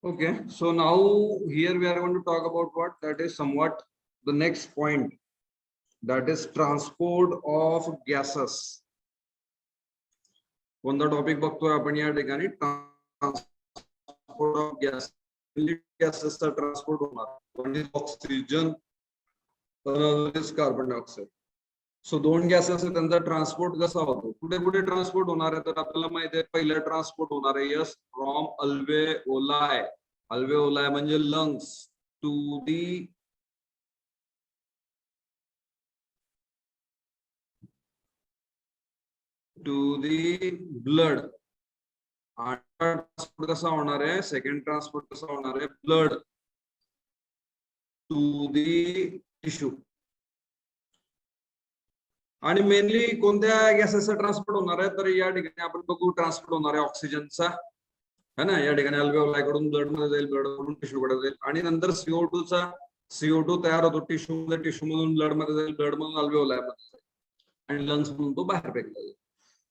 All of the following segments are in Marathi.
Okay, so now here we are going to talk about what that is somewhat the next point, that is transport of gases. कोणता टॉपिक बघतोय आपण या ठिकाणी ट्रान्सपोर्ट ऑफ गॅस. गॅसेसचा ट्रान्सपोर्ट होणार, one is oxygen, another is carbon dioxide. So दोन गॅसेस आहेत, त्यांचा ट्रान्सपोर्ट कसा होतो, कुठे कुठे ट्रान्सपोर्ट होणार आहे, तर आपल्याला माहिती आहे पहिलं ट्रान्सपोर्ट होणार आहे यस फ्रॉम अल्वेओलाय. अल्वेओलाय म्हणजे lungs to the blood. Transport कसा होणार आहे, सेकंड ट्रान्सपोर्ट कसा होणार आहे, ब्लड टू दी टिश्यू. आणि मेनली कोणत्या गॅसेसचा ट्रान्सपोर्ट होणार आहे, तर या ठिकाणी आपण बघू ट्रान्सपोर्ट होणार आहे ऑक्सिजनचा है ना. या ठिकाणी अल्वेओलाय कडून ब्लड मध्ये जाईल, ब्लड कडून टिश्यू कडे जाईल, आणि नंतर CO2 चा CO2 तयार होतो टिश्यू मध्ये, टिश्यू मधून ब्लड मध्ये जाईल, ब्लड मधून अल्वेओलाय मध्ये जाईल, आणि लंग्स मधून तो बाहेर फेकला जाईल.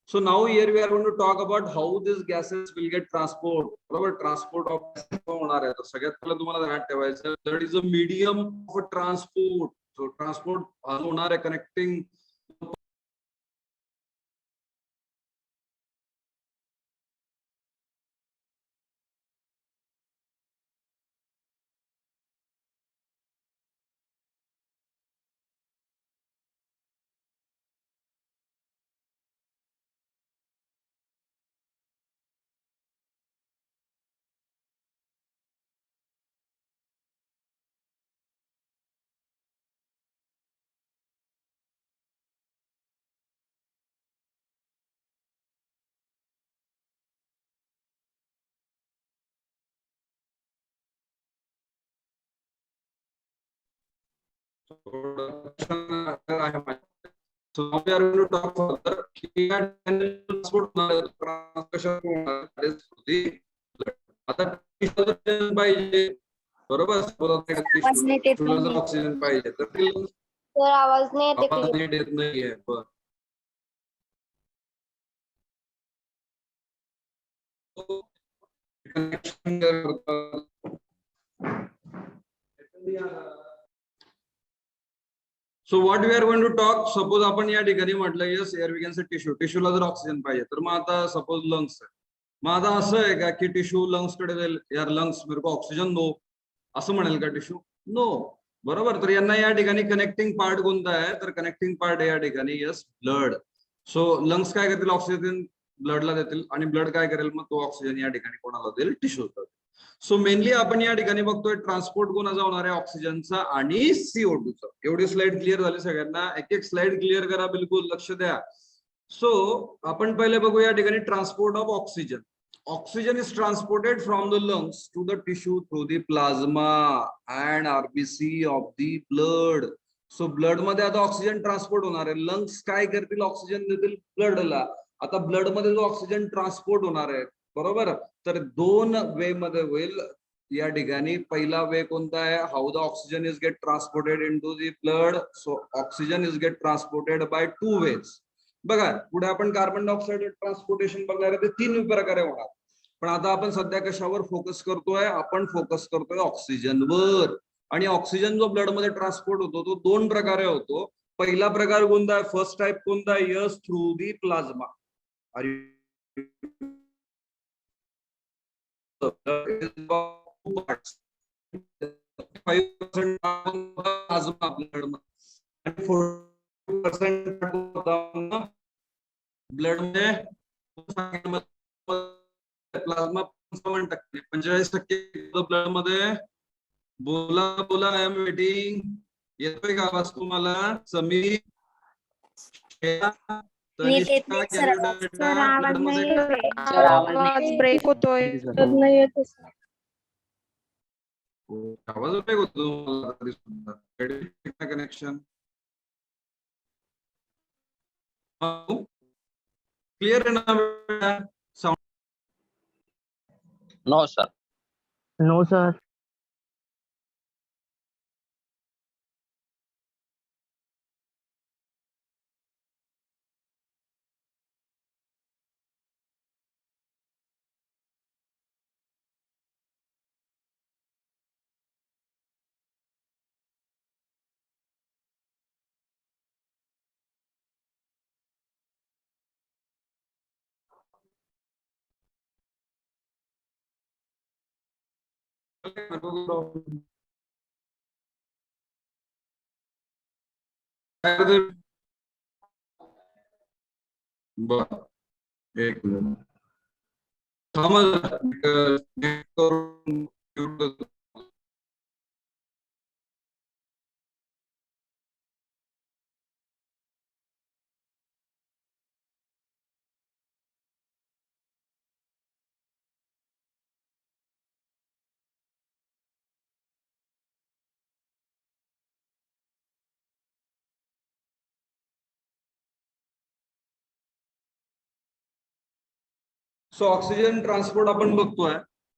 So now here we are going to talk about how these gases will get transport. बरोबर, ट्रान्सपोर्ट ऑफ गॅसेस होणार आहे. तर सगळ्यात पहिलं तुम्हाला ध्यानात ठेवायचं, that is a medium of transport. So transport होणार आहे कनेक्टिंग आहे. So now we are going to talk further. Transport आता पाहिजे, बरोबर, ऑक्सिजन पाहिजे तर आवाज नाही येत नाहीये. So what we are going to talk, suppose आपण या ठिकाणी म्हटलं yes air we can say tissue, टिश्यूला जर ऑक्सिजन पाहिजे, तर मग आता सपोज लंग्स आहे, मग आता असं आहे का की टिश्यू लंग्स कडे जाईल, यार लंग्स मेरे को ऑक्सिजन दो, असं म्हणेल का टिश्यू? नो, बरोबर. तर यांना या ठिकाणी कनेक्टिंग पार्ट कोणता आहे, तर कनेक्टिंग पार्ट या ठिकाणी यस ब्लड. सो लंग्स काय करतील, ऑक्सिजन ब्लडला देतील, आणि ब्लड काय करेल, मग तो ऑक्सिजन या ठिकाणी कोणाला देईल, टिश्यू. सो मेनली आपण या ठिकाणी बघतोय ट्रान्सपोर्ट कोणाचा होणार आहे, ऑक्सिजनचा आणि CO2 चा. एवढी स्लाइड क्लिअर झाली सगळ्यांना? एक एक स्लाइड क्लिअर करा, बिलकुल लक्ष द्या. सो आपण पहिले बघू या ठिकाणी transport of oxygen. Oxygen is transported from the lungs to the tissue through the plasma and RBC of the blood. So blood मध्ये आता ऑक्सिजन ट्रान्सपोर्ट होणार आहे, लंग्स काय करतील, ऑक्सिजन देतील ब्लडला. आता ब्लड मध्ये जो ऑक्सिजन ट्रान्सपोर्ट होणार आहे, बरोबर, तर दोन वे मध्ये होईल या ठिकाणी. पहिला वे कोणता आहे, how the oxygen is get transported into the blood. So oxygen is get transported by two ways. बघा पुढे आपण कार्बन डायऑक्साइड ट्रान्सपोर्टेशन बघणार आहे, ते तीन प्रकारे होणार. पण आता आपण सध्या कशावर फोकस करतोय, आपण फोकस करतोय ऑक्सिजनवर. आणि ऑक्सिजन जो ब्लड मध्ये ट्रान्सपोर्ट होतो तो दोन प्रकारे होतो. पहिला प्रकार कोणता आहे, फर्स्ट टाइप कोणता आहे, yes through the plasma. Blood मध्ये प्लाझ्मा 45% ब्लड मध्ये. बोला बोला, आय एम वेटिंग. येतोय का आवाज तुम्हाला? समीर, ब्रेक होतोय. आवाज ब्रेक होतो कनेक्शन क्लियर आहे ना? No sir. No sir. बर, एक मिनिट थांबा जरा. एक करून सो ऑक्सिजन ट्रान्सपोर्ट आपण बघतोय.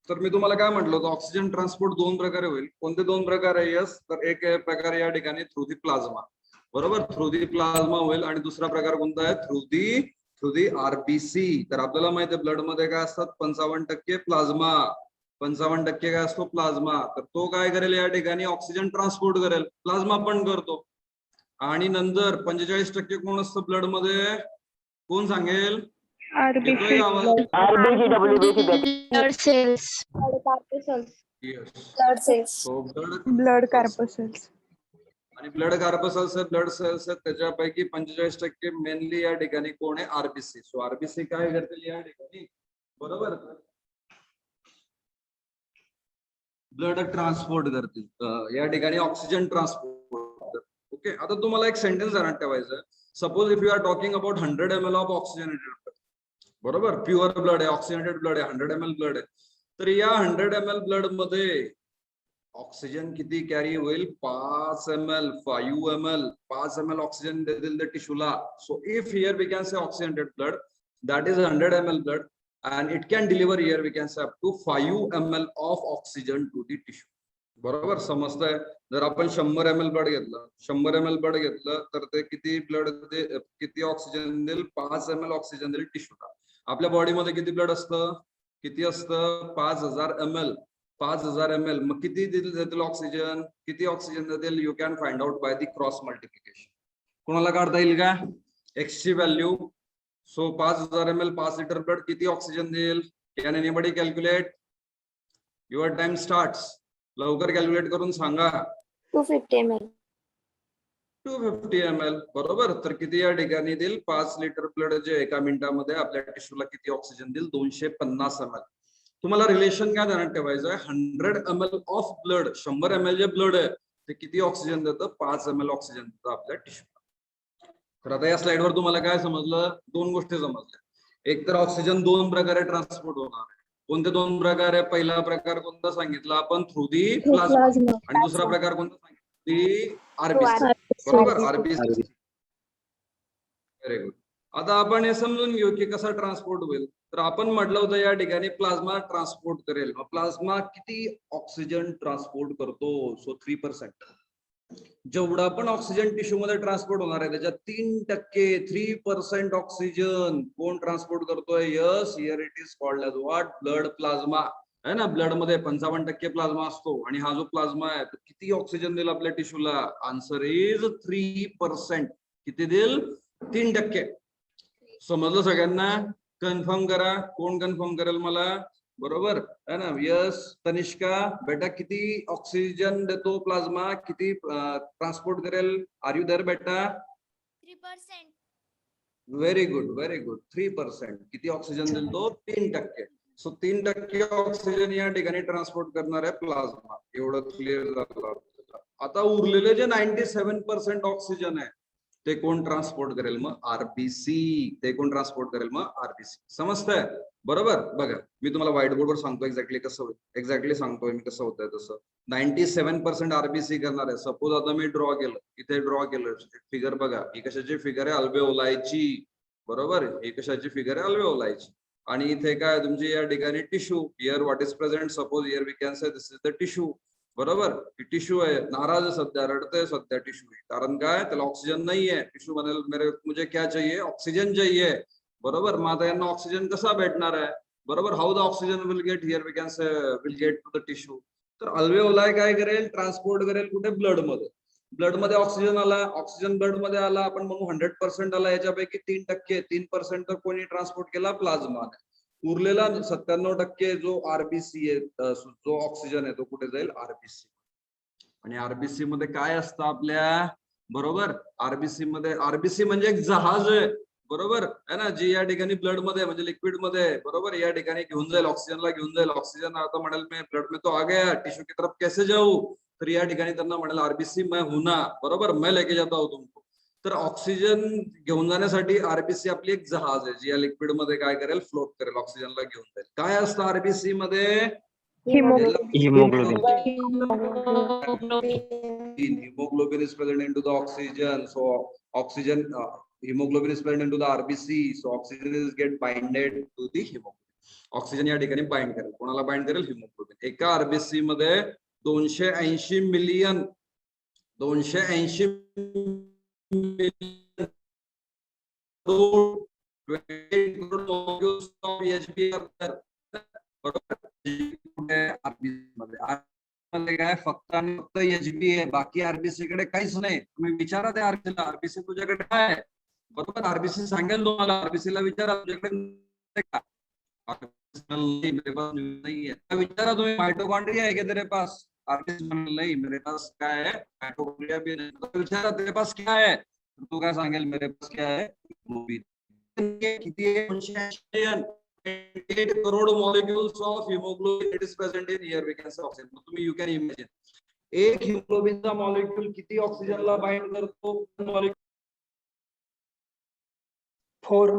तर मी तुम्हाला काय म्हटलं होतं, ऑक्सिजन ट्रान्सपोर्ट दोन प्रकारे होईल. कोणते दोन प्रकार आहे? यस, तर एक प्रकार या ठिकाणी थ्रू दी प्लाझ्मा, बरोबर, थ्रू दी प्लाझ्मा होईल. आणि दुसरा प्रकार कोणता आहे? Through the RBC. तर आपल्याला माहिती आहे ब्लड मध्ये काय असतात? 55% प्लाझ्मा, 55% काय असतो? प्लाझ्मा. तर तो काय करेल? या ठिकाणी ऑक्सिजन ट्रान्सपोर्ट करेल. प्लाझ्मा पण करतो. आणि नंतर 45% कोण असतं ब्लड मध्ये? कोण सांगेल? येतोय का आवाज? Blood cells. Yes. Blood cells. So blood corpuscles. आणि ब्लड कार्पसेल्स ब्लड सेल्स आहेत, त्याच्यापैकी 45% मेनली या ठिकाणी कोण आहे? आरबीसी. सो आरबीसी काय करतील या ठिकाणी? बरोबर, ब्लड ट्रान्सपोर्ट करतील या ठिकाणी, ऑक्सिजन ट्रान्सपोर्ट. ओके, आता तुम्हाला एक सेंटेन्स ध्यानात ठेवायचं. Suppose if you are talking about 100 ml of oxygenated blood, बरोबर, प्युअर ब्लड आहे, ऑक्सिजनेटेड ब्लड आहे, 100 ml ब्लड आहे. तर या 100 ml ब्लड मध्ये ऑक्सिजन किती कॅरी होईल? 5 ml, 5 ml, 5 ml ऑक्सिजन देतील त्या टिश्यूला. So if here we can say oxygenated blood, that is 100 ml blood, and it can deliver here we can say up to 5 ml of oxygen to the tissue. बरोबर समजतंय? जर आपण 100 ml ब्लड घेतलं, 100 ml ब्लड घेतलं तर ते किती ब्लड, किती ऑक्सिजन देईल? 5 ml ऑक्सिजन देईल टिश्यूला. आपल्या बॉडीमध्ये किती ब्लड असतं? किती असतं? 5000 ml. 5000 ml. मग किती देतील ऑक्सिजन? किती ऑक्सिजन देतील? You can find out by the cross multiplication. कोणाला काढता येईल का एक्स ची value? So 5000 ml 5 litre blood किती ऑक्सिजन देईल? Can anybody calculate? Your time starts. लवकर कॅल्क्युलेट करून सांगा. 250 ml. 250 ml. बरोबर. तर किती या ठिकाणी देईल? 5 लिटर ब्लड जे एका मिनिटामध्ये आपल्या टिश्यूला किती ऑक्सिजन देईल? 250 ml. तुम्हाला रिलेशन काय ध्यानात ठेवायचं आहे? 100 ml ऑफ ब्लड, 100 ml जे ब्लड आहे ते किती ऑक्सिजन देतं? 5 ml ऑक्सिजन देतं आपल्या टिश्यूला. तर आता या स्लाइडवर तुम्हाला काय समजलं? दोन गोष्टी समजल्या. एक तर ऑक्सिजन दोन प्रकारे ट्रान्सपोर्ट होणार आहे. कोणते दोन प्रकार आहे? पहिला प्रकार कोणता सांगितला आपण? Through the plasma. आणि दुसरा प्रकार कोणता सांगितला? आरबीसी. बरोबर, आरबीसी. Very good. आता आपण हे समजून घेऊ की कसा ट्रान्सपोर्ट होईल. तर आपण म्हटलं होतं या ठिकाणी प्लाझ्मा ट्रान्सपोर्ट करेल. प्लाझ्मा किती ऑक्सिजन ट्रान्सपोर्ट करतो? सो 3%. जेवढा पण ऑक्सिजन टिश्यू मध्ये ट्रान्सपोर्ट होणार आहे त्याच्यात 3%, 3% ऑक्सिजन कोण ट्रान्सपोर्ट करतोय? Yes, here it is called as what? Blood plasma. है ना, ब्लड मध्ये 55% प्लाझ्मा असतो. आणि हा जो प्लाझ्मा आहे तो किती ऑक्सिजन देईल आपल्या टिश्यूला? Answer is 3%. किती देईल? 3%. समजलं सगळ्यांना? कन्फर्म करा. कोण कन्फर्म करेल मला? बरोबर है ना? यस, तनिष्का बेटा किती ऑक्सिजन देतो प्लाझ्मा? किती ट्रान्सपोर्ट करेल? आर यू देअर बेटा? 3%. Very good, very good. 3%. किती ऑक्सिजन देतो? 3%. सो 3% ऑक्सिजन या ठिकाणी ट्रान्सपोर्ट करणार आहे प्लाझ्मा. एवढं क्लिअर झालं. आता उरलेले जे 97% ऑक्सिजन आहे ते कोण ट्रान्सपोर्ट करेल? मग आरबीसी. ते कोण ट्रान्सपोर्ट करेल? मग आरबीसी. समजतंय? बरोबर. बघा मी तुम्हाला व्हाईट बोर्डवर सांगतो एक्झॅक्टली कसं होईल. एक्झॅक्टली सांगतोय मी कसं होतंय तसं. 97% आरबीसी करणार आहे. सपोज आता मी ड्रॉ केलं, इथे ड्रॉ केलं फिगर. बघा ही कशाची फिगर आहे? अल्वेओलायची. बरोबर, ही कशाची फिगर आहे? अल्वेओलायची. आणि इथे काय तुमची या ठिकाणी tissue. Here what is present? Suppose here we can say this is the tissue. बरोबर, टिश्यू आहे, नाराज सध्या, रडतंय सध्या टिश्यू. कारण काय? त्याला ऑक्सिजन नाहीये. टिश्यू म्हणाल मुझे क्या चाहिए? ऑक्सिजन चाहिए. बरोबर, मग आता यांना ऑक्सिजन कसा भेटणार आहे? बरोबर, how the oxygen will get? Here we can say will get to the tissue. तर अल्वेओलाय काय करेल? ट्रान्सपोर्ट करेल कुठे? ब्लड मध्ये. ब्लड मध्ये ऑक्सिजन आला, ऑक्सिजन ब्लड मध्ये आला, आपण म्हणू 100% आला. याच्यापैकी 3%, 3% तर कोणी ट्रान्सपोर्ट केला? प्लाझ्माने. उरलेला 97% जो आरबीसी आहे, जो ऑक्सिजन आहे तो कुठे जाईल? आरबीसी. आणि आरबीसी मध्ये काय असतं आपल्या? बरोबर, आरबीसी म्हणजे एक जहाज आहे, बरोबर आहे ना, जी या ठिकाणी ब्लड मध्ये म्हणजे लिक्विड मध्ये, बरोबर, या ठिकाणी घेऊन जाईल, ऑक्सिजनला घेऊन जाईल. ऑक्सिजन आता म्हणाल मी ब्लड में तो आ गया, टिश्यू की तरफ कैसे जाऊ? तर या ठिकाणी त्यांना म्हणाल आरबीसी मैं हूं ना, बरोबर, मैं लेके जाता हूं तुमको. तर ऑक्सिजन घेऊन जाण्यासाठी आरबीसी आपली एक जहाज आहे, जी या लिक्विड मध्ये काय करेल? फ्लोट करेल, ऑक्सिजनला घेऊन जाईल. काय असतं आरबीसी मध्ये? Hemoglobin. Hemoglobin is present into the oxygen, so oxygen hemoglobin is present into the RBC, so oxygen is get binded to the hemoglobin. Oxygen या ठिकाणी बाइंड करेल, कोणाला बाइंड करेल? हिमोग्लोबिन. एका आरबीसी मध्ये 280 million 280 million 28 crore molecules of HB are there. बरोबर, मध्ये काय फक्त आणि फक्त एचबी आहे, बाकी आरबीसी कडे काहीच नाही. तुम्ही विचारा त्या आरबीसीला, आरबीसी तुझ्याकडे काय आहे? बरोबर, आरबीसी सांगेल तुम्हाला. आरबीसीला विचारा तुझ्याकडे का? विचारा तुम्ही माइटोकॉन्ड्रिया आहे का तेरे पास? आरबीसी नाही, मेरे पास काय आहे? माइटोकॉन्ड्रिया भी नाही. विचारा तेरे पास क्या है? तू काय सांगेल? मेरे पास क्या है? किती आहे? 8 crore molecules of hemoglobin it is present in here, we can say oxygen. तुम्ही you can imagine एक हिमोग्लोबिनचा मॉलिक्यूल किती ऑक्सिजनला बाइंड करतो? 4.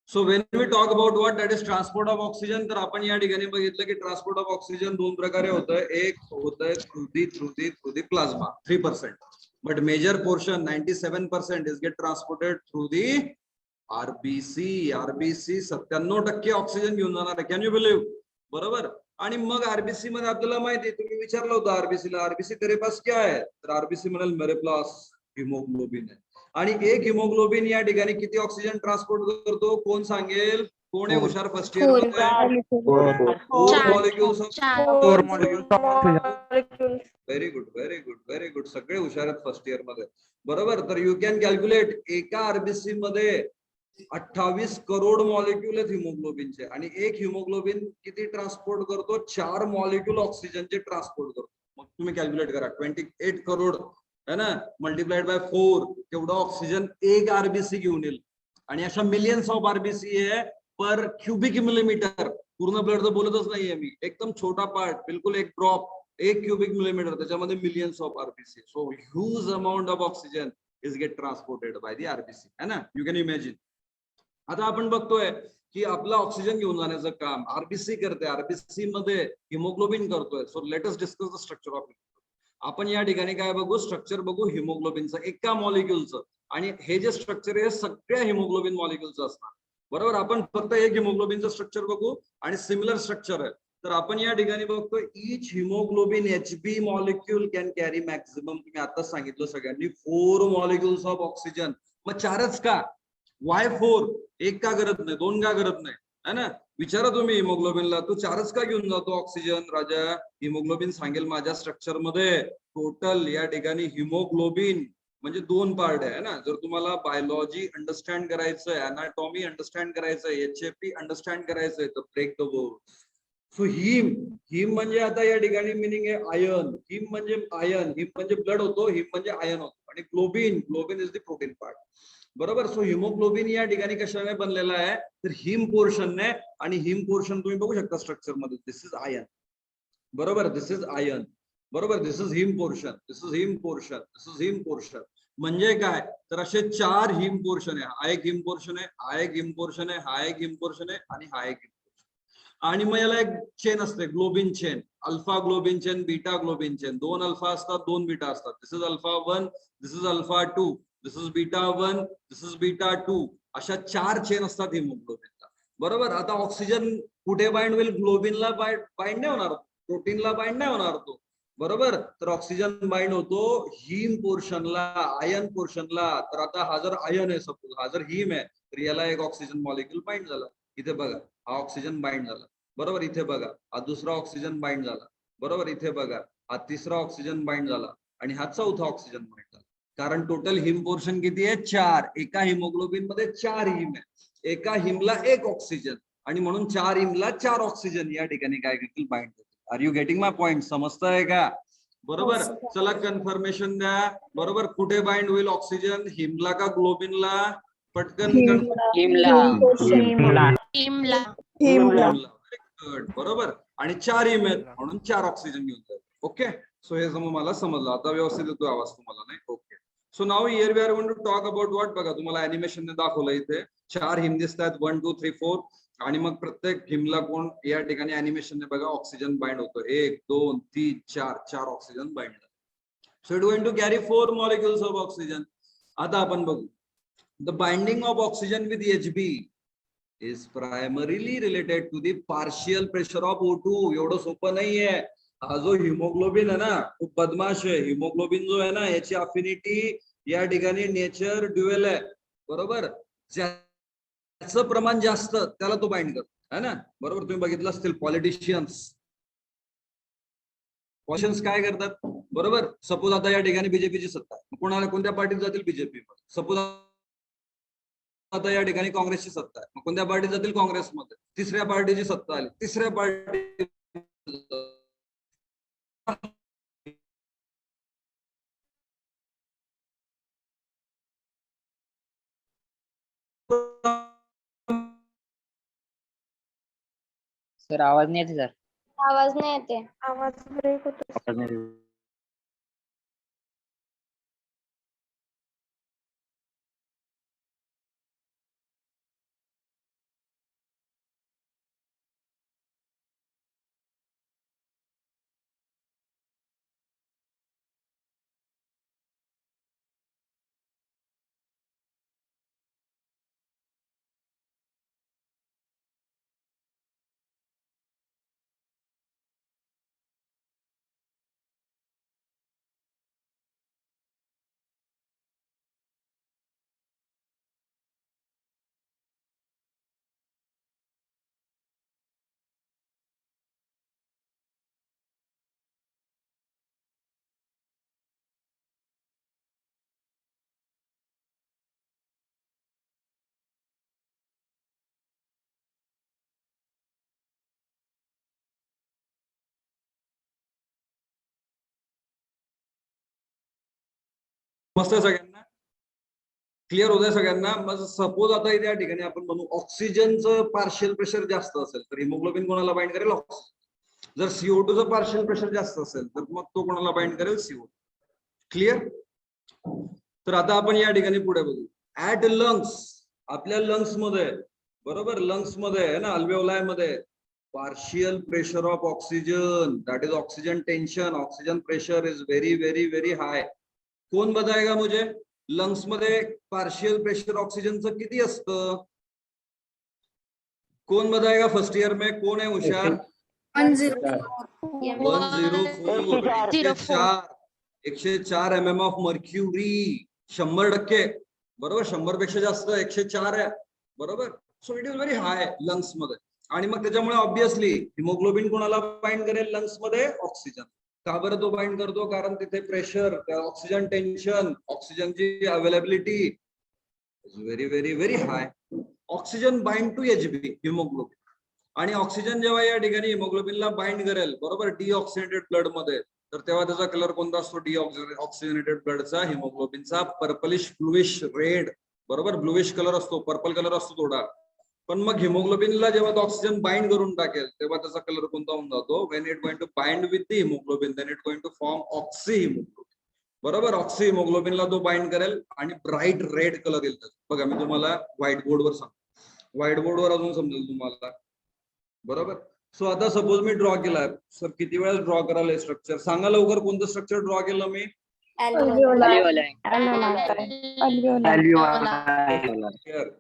So when we talk about what that is transport of oxygen, तर आपण या ठिकाणी बघितलं की ट्रान्सपोर्ट ऑफ ऑक्सिजन दोन प्रकारे होतं. एक होतंय through the plasma 3%, but major portion 97% is get transported through the RBC. RBC 97% oxygen घेऊन जाणार आहे. Can you believe? बरोबर. आणि मग आरबीसी मध्ये आपल्याला माहिती आहे, तुम्ही विचारलं होतं आरबीसीला, आरबीसी तेरे पास क्या है? तर आरबीसी म्हणाल मेरे पास हिमोग्लोबिन है. आणि एक हिमोग्लोबिन या ठिकाणी किती ऑक्सिजन ट्रान्सपोर्ट करतो? कोण सांगेल? कोण आहे हुशार फर्स्ट इयर मध्ये? 4 molecules of 4 molecules of oxygen. Very good, very good, very good. सगळे हुशार आहेत फर्स्ट इयर मध्ये, बरोबर. तर यू कॅन कॅल्क्युलेट, एका आरबीसी मध्ये 28 करोड मॉलिक्यूल आहेत हिमोग्लोबिनचे. आणि एक हिमोग्लोबिन किती ट्रान्सपोर्ट करतो? 4 मॉलिक्यूल ऑक्सिजनचे ट्रान्सपोर्ट करतो. मग तुम्ही कॅल्क्युलेट करा, 28 करोड है ना, मल्टीप्लाइड बाय 4, केवढा ऑक्सिजन एक आरबीसी घेऊन येईल. आणि अशा मिलियन्स ऑफ आरबीसी आहे पर क्यूबिक मिलीमीटर. पूर्ण ब्लड तर बोलतच नाहीये मी, एकदम छोटा पार्ट, बिलकुल एक ड्रॉप, 1 क्यूबिक मिलीमीटर, त्याच्यामध्ये millions of RBC. So huge amount of oxygen is get transported by the RBC, है ना. You can imagine. आता आपण बघतोय की आपलं ऑक्सिजन घेऊन जाण्याचं काम आरबीसी करते, आरबीसी मध्ये हिमोग्लोबिन करतोय. So let us discuss the structure of. आपण या ठिकाणी काय बघू? स्ट्रक्चर बघू हिमोग्लोबिनचं, एका मॉलिक्यूलचं. आणि हे जे स्ट्रक्चर आहे सगळ्या हिमोग्लोबिन मॉलिक्यूलचं असणार, बरोबर. आपण फक्त एक हिमोग्लोबिनचं स्ट्रक्चर बघू आणि सिमिलर स्ट्रक्चर आहे. तर आपण या ठिकाणी बघतो each haemoglobin HB molecule can carry maximum, तुम्ही आताच सांगितलं सगळ्यांनी, 4 मॉलिक्यूल्स ऑफ ऑक्सिजन. मग 4च का? वाय 4? एक का करत नाही, 2 का करत नाही, है ना. विचारा तुम्ही हिमोग्लोबिनला, तू 4च का घेऊन जातो ऑक्सिजन राजा? हिमोग्लोबिन सांगेल माझ्या स्ट्रक्चर मध्ये टोटल या ठिकाणी हिमोग्लोबिन म्हणजे 2 पार्ट आहे ना. जर तुम्हाला बायोलॉजी अंडरस्टँड करायचंय, अनाटॉमी अंडरस्टँड करायचंय, एचएपी अंडरस्टँड करायचंय, तर break the board. Saw him म्हणजे आता या ठिकाणी मिनिंग आहे आयर्न. हिम म्हणजे आयर्न, हिम म्हणजे ब्लड होतो, हिम म्हणजे आयर्न होतो. आणि globin is the protein part, बरोबर. सो हिमोग्लोबिन या ठिकाणी कशाने बनलेला आहे? तर हिम पोर्शनने. आणि हिम पोर्शन तुम्ही बघू शकता स्ट्रक्चर मध्ये, दिस इज आयर्न, बरोबर. दिस इज आयर्न, बरोबर. This is haem portion, this is haem portion, this is haem portion. म्हणजे काय? तर असे 4 हिम पोर्शन आहे. हा एक हिम पोर्शन आहे, हा एक हिम पोर्शन आहे, हा एक हिम पोर्शन आहे आणि हा एक हिम पोर्शन. आणि मग याला एक चेन असते globin chain, alpha globin chain, beta globin chain. 2 alpha असतात, 2 बीटा असतात. This is alpha 1, this is alpha 2, this is beta 1, this is beta 2. अशा 4 चेन असतात हिमोग्लोबिनला. बरोबर. आता ऑक्सिजन कुठे बाइंड होईल? ग्लोबिनला बाइंड नाही होणार, प्रोटीनला बाइंड नाही होणार तो. बरोबर. तर ऑक्सिजन बाइंड होतो हिम पोर्शनला, आयन पोर्शनला. तर आता हा जर आयन आहे सपोज, हा जर हिम आहे, तर याला एक ऑक्सिजन मॉलिक्यूल बाइंड झाला. इथे बघा हा ऑक्सिजन बाइंड झाला. बरोबर. इथे बघा हा दुसरा ऑक्सिजन बाइंड झाला. बरोबर. इथे बघा हा तिसरा ऑक्सिजन बाइंड झाला आणि हा चौथा ऑक्सिजन बाइंड झाला. कारण टोटल हिम पोर्शन किती आहे? 4. एका हिमोग्लोबिन मध्ये 4 हिम आहे. एका हिमला 1 ऑक्सिजन आणि म्हणून 4 हिमला 4 ऑक्सिजन या ठिकाणी काय करतील? बाइंड करतील. Are you getting my point? समजतंय का? बरोबर. चला कन्फर्मेशन द्या. बरोबर. कुठे बाइंड होईल ऑक्सिजन? हिमला का ग्लोबिनला? पटकन बरोबर. आणि 4 हिम आहेत म्हणून 4 ऑक्सिजन घेऊन जाईल. ओके. सो हे मला समजलं. आता व्यवस्थित येतो आवाज तुम्हाला? नाही. Okay. So now here we are going to talk about what. बघा तुम्हाला अॅनिमेशन दाखवलं इथे 4 हिम दिसतात 1 2 3 4 आणि मग प्रत्येक हिमला कोण या ठिकाणी अॅनिमेशन बघा ऑक्सिजन बाइंड होतो. 1 2 3 4 4 ऑक्सिजन बाइंड झाले. So it going to carry 4 molecules of oxygen. आता आपण बघू the binding of oxygen with Hb is primarily related to the partial pressure of O2. एवढं सोपं नाहीये. हा जो हिमोग्लोबिन आहे ना खूप बदमाश आहे. हिमोग्लोबिन जो आहे ना याची अफिनिटी या ठिकाणी नेचर ड्युएल आहे. बरोबर. ज्याचं प्रमाण जास्त त्याला तो बाइंड करतो है ना. बरोबर. तुम्ही बघितलं असतील पॉलिटिशियन्स काय करतात? बरोबर. सपोज आता या ठिकाणी बीजेपीची सत्ता आहे, कोणाला कोणत्या पार्टीत जातील? बीजेपी मध्ये. सपोज आता या ठिकाणी काँग्रेसची सत्ता आहे, मग कोणत्या पार्टीत जातील? काँग्रेसमध्ये. तिसऱ्या पार्टीची सत्ता आली, तिसऱ्या पार्टी सर आवाज नाही येते सर. आवाज नाही येते. आवाज ब्रेक होतो. मस्त सगळ्यांना क्लिअर होत आहे सगळ्यांना. मग सपोज आता इथे या ठिकाणी आपण म्हणू ऑक्सिजनचं पार्शियल प्रेशर जास्त असेल तर हिमोग्लोबिन कोणाला बाइंड करेल? ऑक्सिजन. जर CO2चं पार्शियल प्रेशर जास्त असेल तर मग तो कोणाला बाइंड करेल? CO2. क्लिअर. तर आता आपण या ठिकाणी पुढे बघू. ऍट लंग्स, आपल्या लंग्स मध्ये बरोबर लंग्स मध्ये आहे ना अल्वेओलाई मध्ये partial pressure of oxygen, that is oxygen tension, oxygen pressure is very very very high. कौन बताएगा मुझे? लंग्स मध्ये पार्शियल प्रेशर ऑक्सिजनचं किती असतं? कौन बताएगा? फर्स्ट ईयर में कौन है होशियार? 104 mm ऑफ मर्क्युरी. 100%. बरोबर. 100 पेक्षा जास्त 104 आहे. बरोबर. So it is very high lungs मध्ये. आणि मग त्याच्यामुळे ऑब्विसली हिमोग्लोबिन कोणाला बाइंड करेल? लंग्स मध्ये ऑक्सिजन. का बरं तो बाइंड करतो? कारण तिथे प्रेशर, ऑक्सिजन टेन्शन, ऑक्सिजनची availability is very very very high. Oxygen bind to Hb haemoglobin. आणि ऑक्सिजन जेव्हा या ठिकाणी हिमोग्लोबिनला बाइंड करेल बरोबर डीऑक्सिनेटेड ब्लड मध्ये तर तेव्हा त्याचा कलर कोणता असतो? डीऑक्सिनेटेड ब्लडचा हिमोग्लोबिनचा पर्पलिश ब्लूइश रेड. बरोबर. ब्लूइश कलर असतो, पर्पल कलर असतो थोडा. पण मग हिमोग्लोबिनला जेव्हा ऑक्सिजन बाइंड करून टाकेल तेव्हा त्याचा कलर कोणता होऊन जातो? When it going to bind with the haemoglobin then it going to form oxy haemoglobin. बरोबर. ऑक्सी हिमोग्लोबिनला तो बाइंड करेल आणि ब्राईट रेड कलर येईल. बघा मी तुम्हाला व्हाईट बोर्डवर सांगतो. व्हाईट बोर्डवर अजून समजेल तुम्हाला. बरोबर. सो आता सपोज मी ड्रॉ केलाय सर, किती वेळा ड्रॉ करायला स्ट्रक्चर सांगा लवकर, कोणतं स्ट्रक्चर ड्रॉ केलं मी?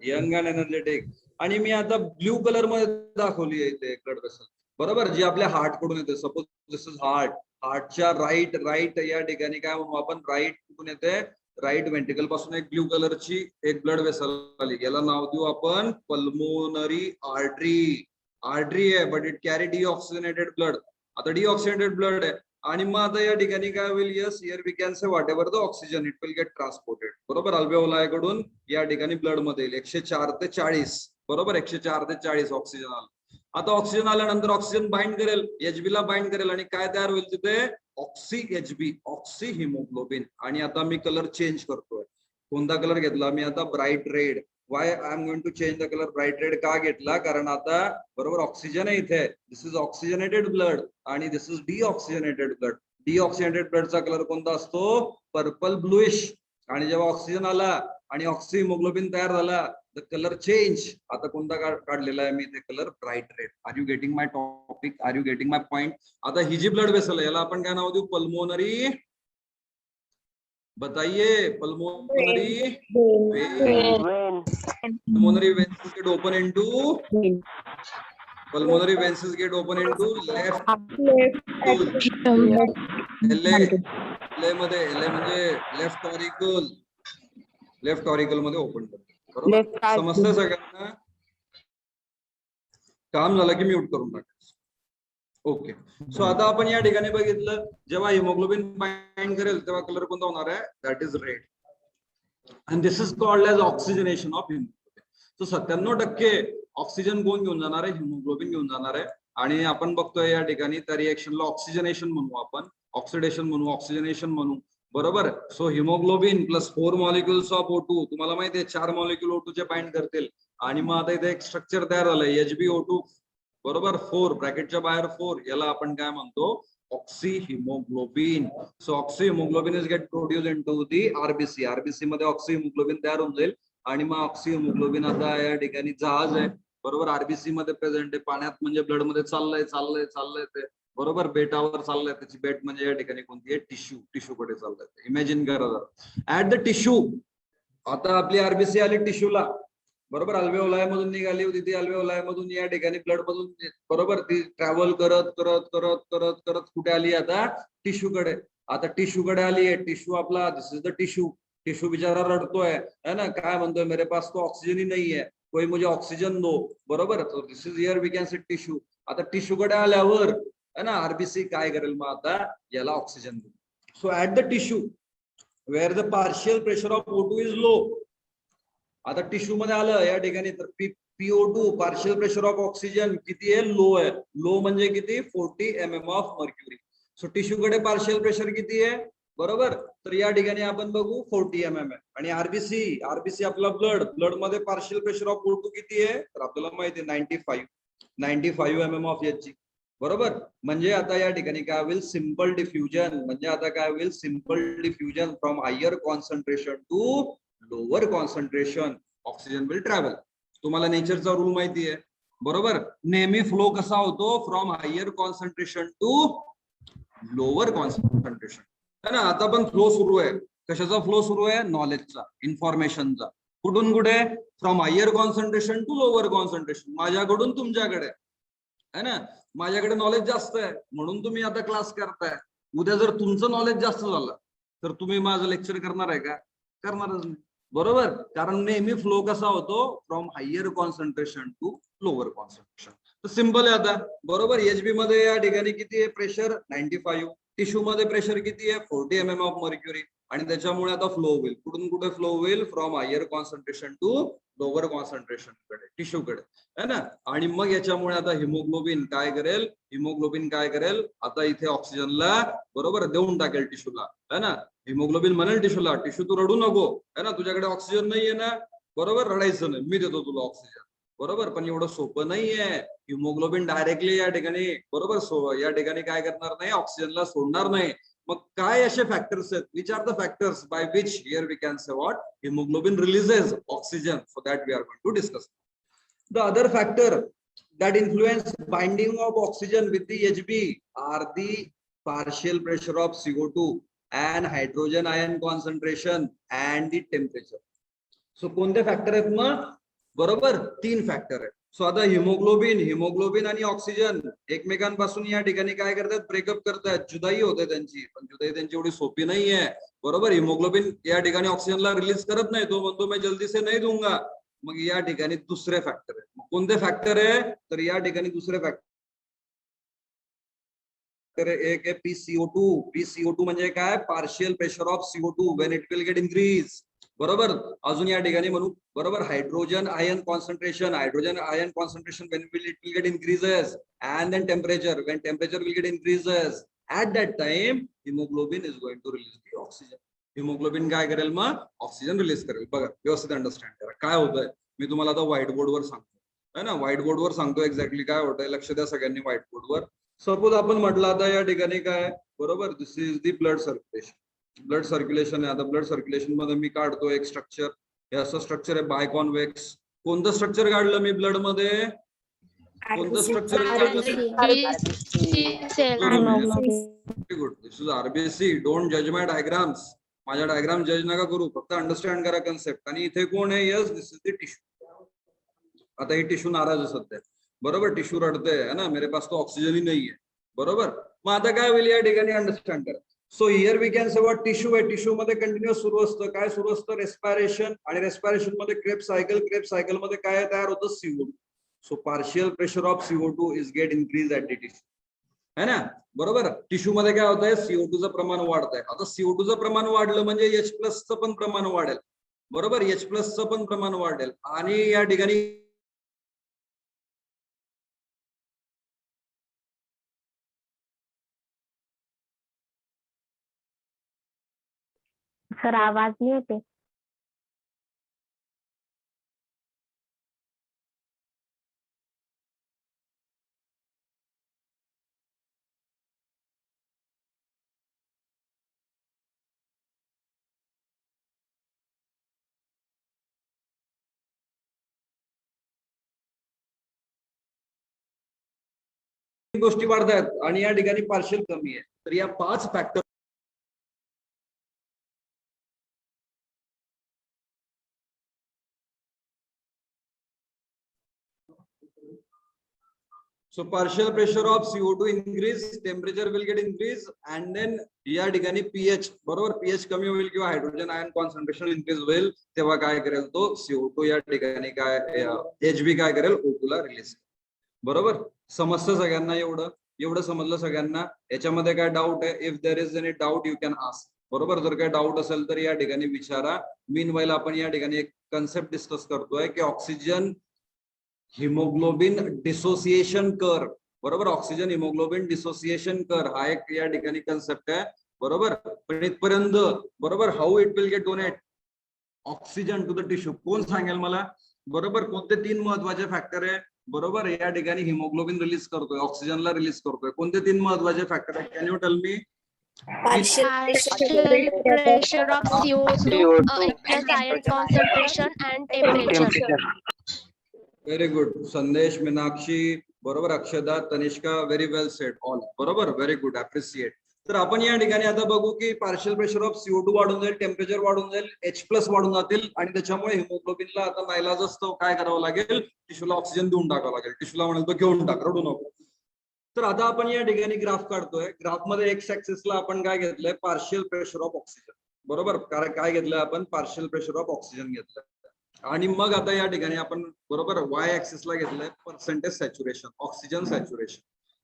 Young and energetic. आणि मी आता ब्ल्यू कलर मध्ये दाखवली आहे इथे ब्लड वेसल, बरोबर, जी आपल्या हार्ट कडून येते. Suppose this is heart. हार्टच्या राईट या ठिकाणी काय म्हणू आपण, राईट कुठून येते, राईट व्हेंट्रिकल पासून एक ब्ल्यू कलरची एक ब्लड वेसल आली, याला नाव देऊ आपण पल्मोनरी आर्टरी. आर्टरी आहे but it carry deoxygenated blood. आता डिऑक्सिजनेटेड ब्लड आहे आणि मग आता या ठिकाणी काय होईल, yes here we can say whatever the oxygen it will get transported, बरोबर, अल्वेओलाई कडून या ठिकाणी ब्लड मध्ये येईल. 104 ते 40, बरोबर, 104 ते 40 ऑक्सिजन आलं. आता ऑक्सिजन आल्यानंतर ऑक्सिजन बाइंड करेल, एचबी ला बाइंड करेल आणि काय तयार होईल तिथे, ऑक्सी एचबी, ऑक्सी हिमोग्लोबिन. आणि आता मी कलर चेंज करतोय. कोणता कलर घेतला मी आता, bright red. Why I am going to change the colour bright red का घेतला, कारण आता बरोबर ऑक्सिजन आहे इथे, दिस इज ऑक्सिजनेटेड ब्लड आणि this is deoxygenated blood. Deoxygenated ब्लडचा कलर कोणता असतो, पर्पल ब्लूइश. आणि जेव्हा ऑक्सिजन आला आणि ऑक्सी हिमोग्लोबिन तयार झाला, द कलर चेंज. आता कोणता काढलेला आहे मी ते colour, bright red. Are you getting my topic, are you getting my point? आता ही जी ब्लड वेसल आहे याला आपण काय नाव देऊ, पल्मोनरी, बताइए, pulmonary pulmonary veins get open into pulmonary veins get open into left LA मध्ये, LA म्हणजे लेफ्ट ऑरिकल मध्ये ओपन करतो, बरोबर. समजतंय सगळ्यांना? काम झालं की म्यूट करून टाकायचं. ओके. सो आता आपण या ठिकाणी बघितलं, जेव्हा हिमोग्लोबिन बाइंड करेल तेव्हा कलर कोणता होणार आहे, that is red. and this is called as oxygenation of hemoglobin. So 97% oxygen कोण घेऊन जाणार आहे, हिमोग्लोबिन घेऊन जाणार आहे. आणि आपण बघतोय या ठिकाणी त्या रिएक्शनला ऑक्सिजनेशन म्हणू आपण, ऑक्सिडेशन म्हणू, ऑक्सिजनेशन म्हणू, बरोबर. So haemoglobin plus 4 molecules of O2, तुम्हाला माहिती आहे 4 मॉलिक्युल O2 चे बाइंड करतील. आणि मग आता इथे एक स्ट्रक्चर तयार झालंय HbO2, बरोबर, 4 ब्रॅकेटच्या बाहेर 4, याला आपण काय म्हणतो, oxyhaemoglobin. So oxyhaemoglobin is get produce into the RBC. RBC मध्ये ऑक्सिहिमोग्लोबिन तयार होऊन जाईल. आणि मग ऑक्सिहिमोग्लोबिन आता या ठिकाणी जहाज आहे, बरोबर, आरबीसी मध्ये प्रेझेंट आहे, पाण्यात म्हणजे ब्लड मध्ये चाललंय ते, बरोबर, बेटावर चाललंय. त्याची बेट म्हणजे या ठिकाणी कोणती आहे, टिश्यू कडे चाललंय. इमॅजिन करा जरा, ऍट द टिश्यू. आता आपली आरबीसी आली टिश्यूला, बरोबर, अल्वेओलाई मधून निघाली होती ती, अल्वेओलाई मधून या ठिकाणी ब्लड मधून, बरोबर, ती ट्रॅव्हल करत करत करत करत करत कुठे आली, आता टिश्यू कडे. आता टिश्यू कडे आली आहे, टिश्यू आपला, दिस इज द टिश्यू. टिश्यू बिचारा रडतोय है ना, काय म्हणतोय, मेरे पास तो ऑक्सिजन ही नहीं है, कोई मुझे ऑक्सिजन दो, बरोबर. This is here we can say tissue. आता टिश्यू कडे आल्यावर है ना, आरबीसी काय करेल, मग आता याला ऑक्सिजन देईल. So at the tissue where the partial pressure of O2 is low. आता टिश्यू मध्ये आलं या ठिकाणी तर PO2 partial pressure of oxygen किती आहे, लो आहे. लो म्हणजे किती, 40 mm of mercury. So tissue कडे पार्शियल प्रेशर किती आहे, बरोबर, तर या ठिकाणी आपण बघू 40 mm आहे. आणि आरबीसी आपला ब्लड मध्ये पार्शियल प्रेशर ऑफ O2 किती आहे, तर आपल्याला माहिती आहे 95 mm ऑफ Hg, बरोबर. म्हणजे आता या ठिकाणी काय होईल, सिंपल डिफ्युजन. म्हणजे आता काय होईल, simple diffusion from higher concentration to lower concentration, oxygen will travel. तुम्हाला नेचरचा रूल माहिती आहे, बरोबर. नेहमी फ्लो कसा होतो, from higher concentration to lower concentration, है ना. आता पण फ्लो सुरू आहे, कशाचा फ्लो सुरू आहे, नॉलेजचा, इन्फॉर्मेशनचा. कुठून कुठे, from higher concentration to lower concentration, माझ्याकडून तुमच्याकडे, है ना. माझ्याकडे नॉलेज जास्त आहे म्हणून तुम्ही आता क्लास करताय. उद्या जर तुमचं नॉलेज जास्त झालं तर तुम्ही माझं लेक्चर करणार आहे का, करणारच नाही, बरोबर. कारण नेहमी फ्लो कसा होतो, from higher concentration to lower concentration. तर सिंपल आहे आता, बरोबर. HB मध्ये या ठिकाणी किती आहे प्रेशर, 95. टिश्यू मध्ये प्रेशर किती आहे, 40 mm ऑफ मर्क्युरी. आणि त्याच्यामुळे आता फ्लो होईल, कुठून कुठे फ्लो होईल, from higher concentration to lower concentration कडे, टिश्यू कडे, है ना. आणि मग याच्यामुळे आता हिमोग्लोबिन काय करेल, आता इथे ऑक्सिजनला, बरोबर, देऊन टाकेल टिश्यूला, है ना. हिमोग्लोबिन म्हणेल टिश्यूला, टिश्यू तू रडू नको, है ना, तुझ्याकडे ऑक्सिजन नाहीये ना, बरोबर, रडायचं नाही, मी देतो तुला ऑक्सिजन, बरोबर. पण एवढं सोपं नाहीये. हिमोग्लोबिन डायरेक्टली या ठिकाणी, बरोबर, या ठिकाणी काय करणार नाही, ऑक्सिजनला सोडणार नाही. मग काय असे फॅक्टर्स आहेत, which are the factors by which here we can say what, haemoglobin releases oxygen. So that we are going to discuss. The other factor that influence binding of oxygen with the Hb are the partial pressure of CO2 and hydrogen ion concentration and the temperature. So कोणते फॅक्टर आहेत मग? बरोबर 3 फॅक्टर आहेत. सो आता हिमोग्लोबिन आणि ऑक्सिजन एकमेकांपासून या ठिकाणी काय करतात? ब्रेकअप करतात, जुदाई होते त्यांची. पण जुदाई त्यांची एवढी सोपी नाहीये. बरोबर, हिमोग्लोबिन या ठिकाणी ऑक्सिजनला रिलीज करत नाही, तो म्हणतो मैं जल्दी से नहीं दूंगा. मग या ठिकाणी दुसरे फॅक्टर आहे. कोणते फॅक्टर आहे? तर या ठिकाणी दुसरे फॅक्टर एक आहे PCO2 म्हणजे काय? Partial pressure of CO2 when it will get increase. बरोबर, अजून या ठिकाणी म्हणू. बरोबर, hydrogen ion concentration when will it will get increases, and then temperature, when temperature will get increases, at that time hemoglobin is going to release the oxygen. Haemoglobin काय करेल? मग ऑक्सिजन रिलीज करेल. बघा, व्यवस्थित अंडरस्टँड करा काय होतंय. मी तुम्हाला आता व्हाईट बोर्डवर सांगतो, है ना, व्हाईट बोर्डवर सांगतो एक्झॅक्टली काय होतंय. लक्ष द्या सगळ्यांनी व्हाईट बोर्डवर. सपोज आपण म्हटलं आता या ठिकाणी काय? बरोबर, this is the blood circulation आहे. आता ब्लड सर्क्युलेशन मध्ये मी काढतो एक स्ट्रक्चर. हे असं स्ट्रक्चर आहे बायकॉन्वेक्स. कोणतं स्ट्रक्चर काढलं मी ब्लड मध्ये? कोणतं स्ट्रक्चर काढलं? Very good. This is RBC. Don't जज माय डायग्राम्स. माझ्या डायग्राम जज नका करू, फक्त अंडरस्टँड करा कन्सेप्ट. आणि इथे कोण आहे? Yes, this is the tissue. आता ही टिश्यू नाराज आहे सध्या. बरोबर, टिश्यू रडते है ना, मेरे पास तो ऑक्सिजन ही नाही आहे. बरोबर, मग आता काय होईल या ठिकाणी? अंडरस्टँड करा. So here we can say what tissue आहे. टिश्यू मध्ये कंटिन्युअस सुरू असतं. काय सुरू असतं? रेस्पिरेशन. आणि रेस्पिरेशन मध्ये क्रेब्स सायकल मध्ये काय तयार होतं? CO2. So partial pressure of CO2 is get increase at the tissue, है ना. बरोबर, टिश्यू मध्ये काय होतंय? CO2चं प्रमाण वाढतंय. आता CO2चं प्रमाण वाढलं म्हणजे H+चं पण प्रमाण वाढेल. बरोबर, H+चं पण प्रमाण वाढेल. आणि या ठिकाणी सर आवाज नहीं होते. गोष्टी वाढतायत आणि या ठिकाणी पार्शियल कमी आहे. तर या 5 factor So partial pressure of CO2 increase, temperature will get increase, and then या ठिकाणी pH, बरोबर, pH कमी होईल किंवा हायड्रोजन आयन कॉन्सन्ट्रेशन इन्क्रीज होईल, तेव्हा काय करेल तो CO2 या ठिकाणी काय Hb काय करेल? O2 ला रिलीज. बरोबर, समजतं सगळ्यांना? एवढं समजलं सगळ्यांना? याच्यामध्ये काय डाऊट आहे? If there is any doubt you can ask. बरोबर, जर काय डाऊट असेल तर या ठिकाणी विचारा. मीनवाईल आपण या ठिकाणी एक कन्सेप्ट डिस्कस करतोय की ऑक्सिजन हिमोग्लोबिन डिसोसिएशन कर. बरोबर, ऑक्सिजन हिमोग्लोबिन डिसोसिएशन कर हा एक या ठिकाणी कन्सेप्ट आहे. बरोबर, पण इथपर्यंत बरोबर how it will gate donate oxygen two the tissue कोण सांगेल मला? बरोबर, कोणते 3 महत्वाचे फॅक्टर आहे? बरोबर, या ठिकाणी हिमोग्लोबिन रिलीज करतोय, ऑक्सिजनला रिलीज करतोय. कोणते 3 महत्वाचे फॅक्टर आहे? Can you tell me? Partial pressure of CO2 plus ion concentration and temperature. Very good. संदेश, मीनाक्षी, बरोबर, अक्षदा, Tanishka, very well sed all. बरोबर, व्हेरी गुड, अप्रिशिएट. तर आपण या ठिकाणी आता बघू की पार्शियल प्रेशर ऑफ CO2 वाढून जाईल, टेम्परेचर वाढून जाईल, H+ वाढून जातील आणि त्याच्यामुळे हिमोग्लोबिनला आता नाईलाज असतो काय करावं लागेल? टिश्यूला ऑक्सिजन देऊन टाकावं लागेल. टिश्यूला म्हणाल तो घेऊन टाक, रडू नको. तर आता आपण या ठिकाणी ग्राफ काढतोय. ग्राफ मध्ये एक्स ऍक्सिसला आपण काय घेतलंय? Partial pressure of oxygen. बरोबर, काय घेतलंय आपण? पार्शियल प्रेशर ऑफ ऑक्सिजन घेतलंय. आणि मग आता या ठिकाणी आपण बरोबर वाय ऍक्सिसला घेतलंय पर्सेंटेज सॅच्युरेशन, ऑक्सिजन सॅच्युरेशन.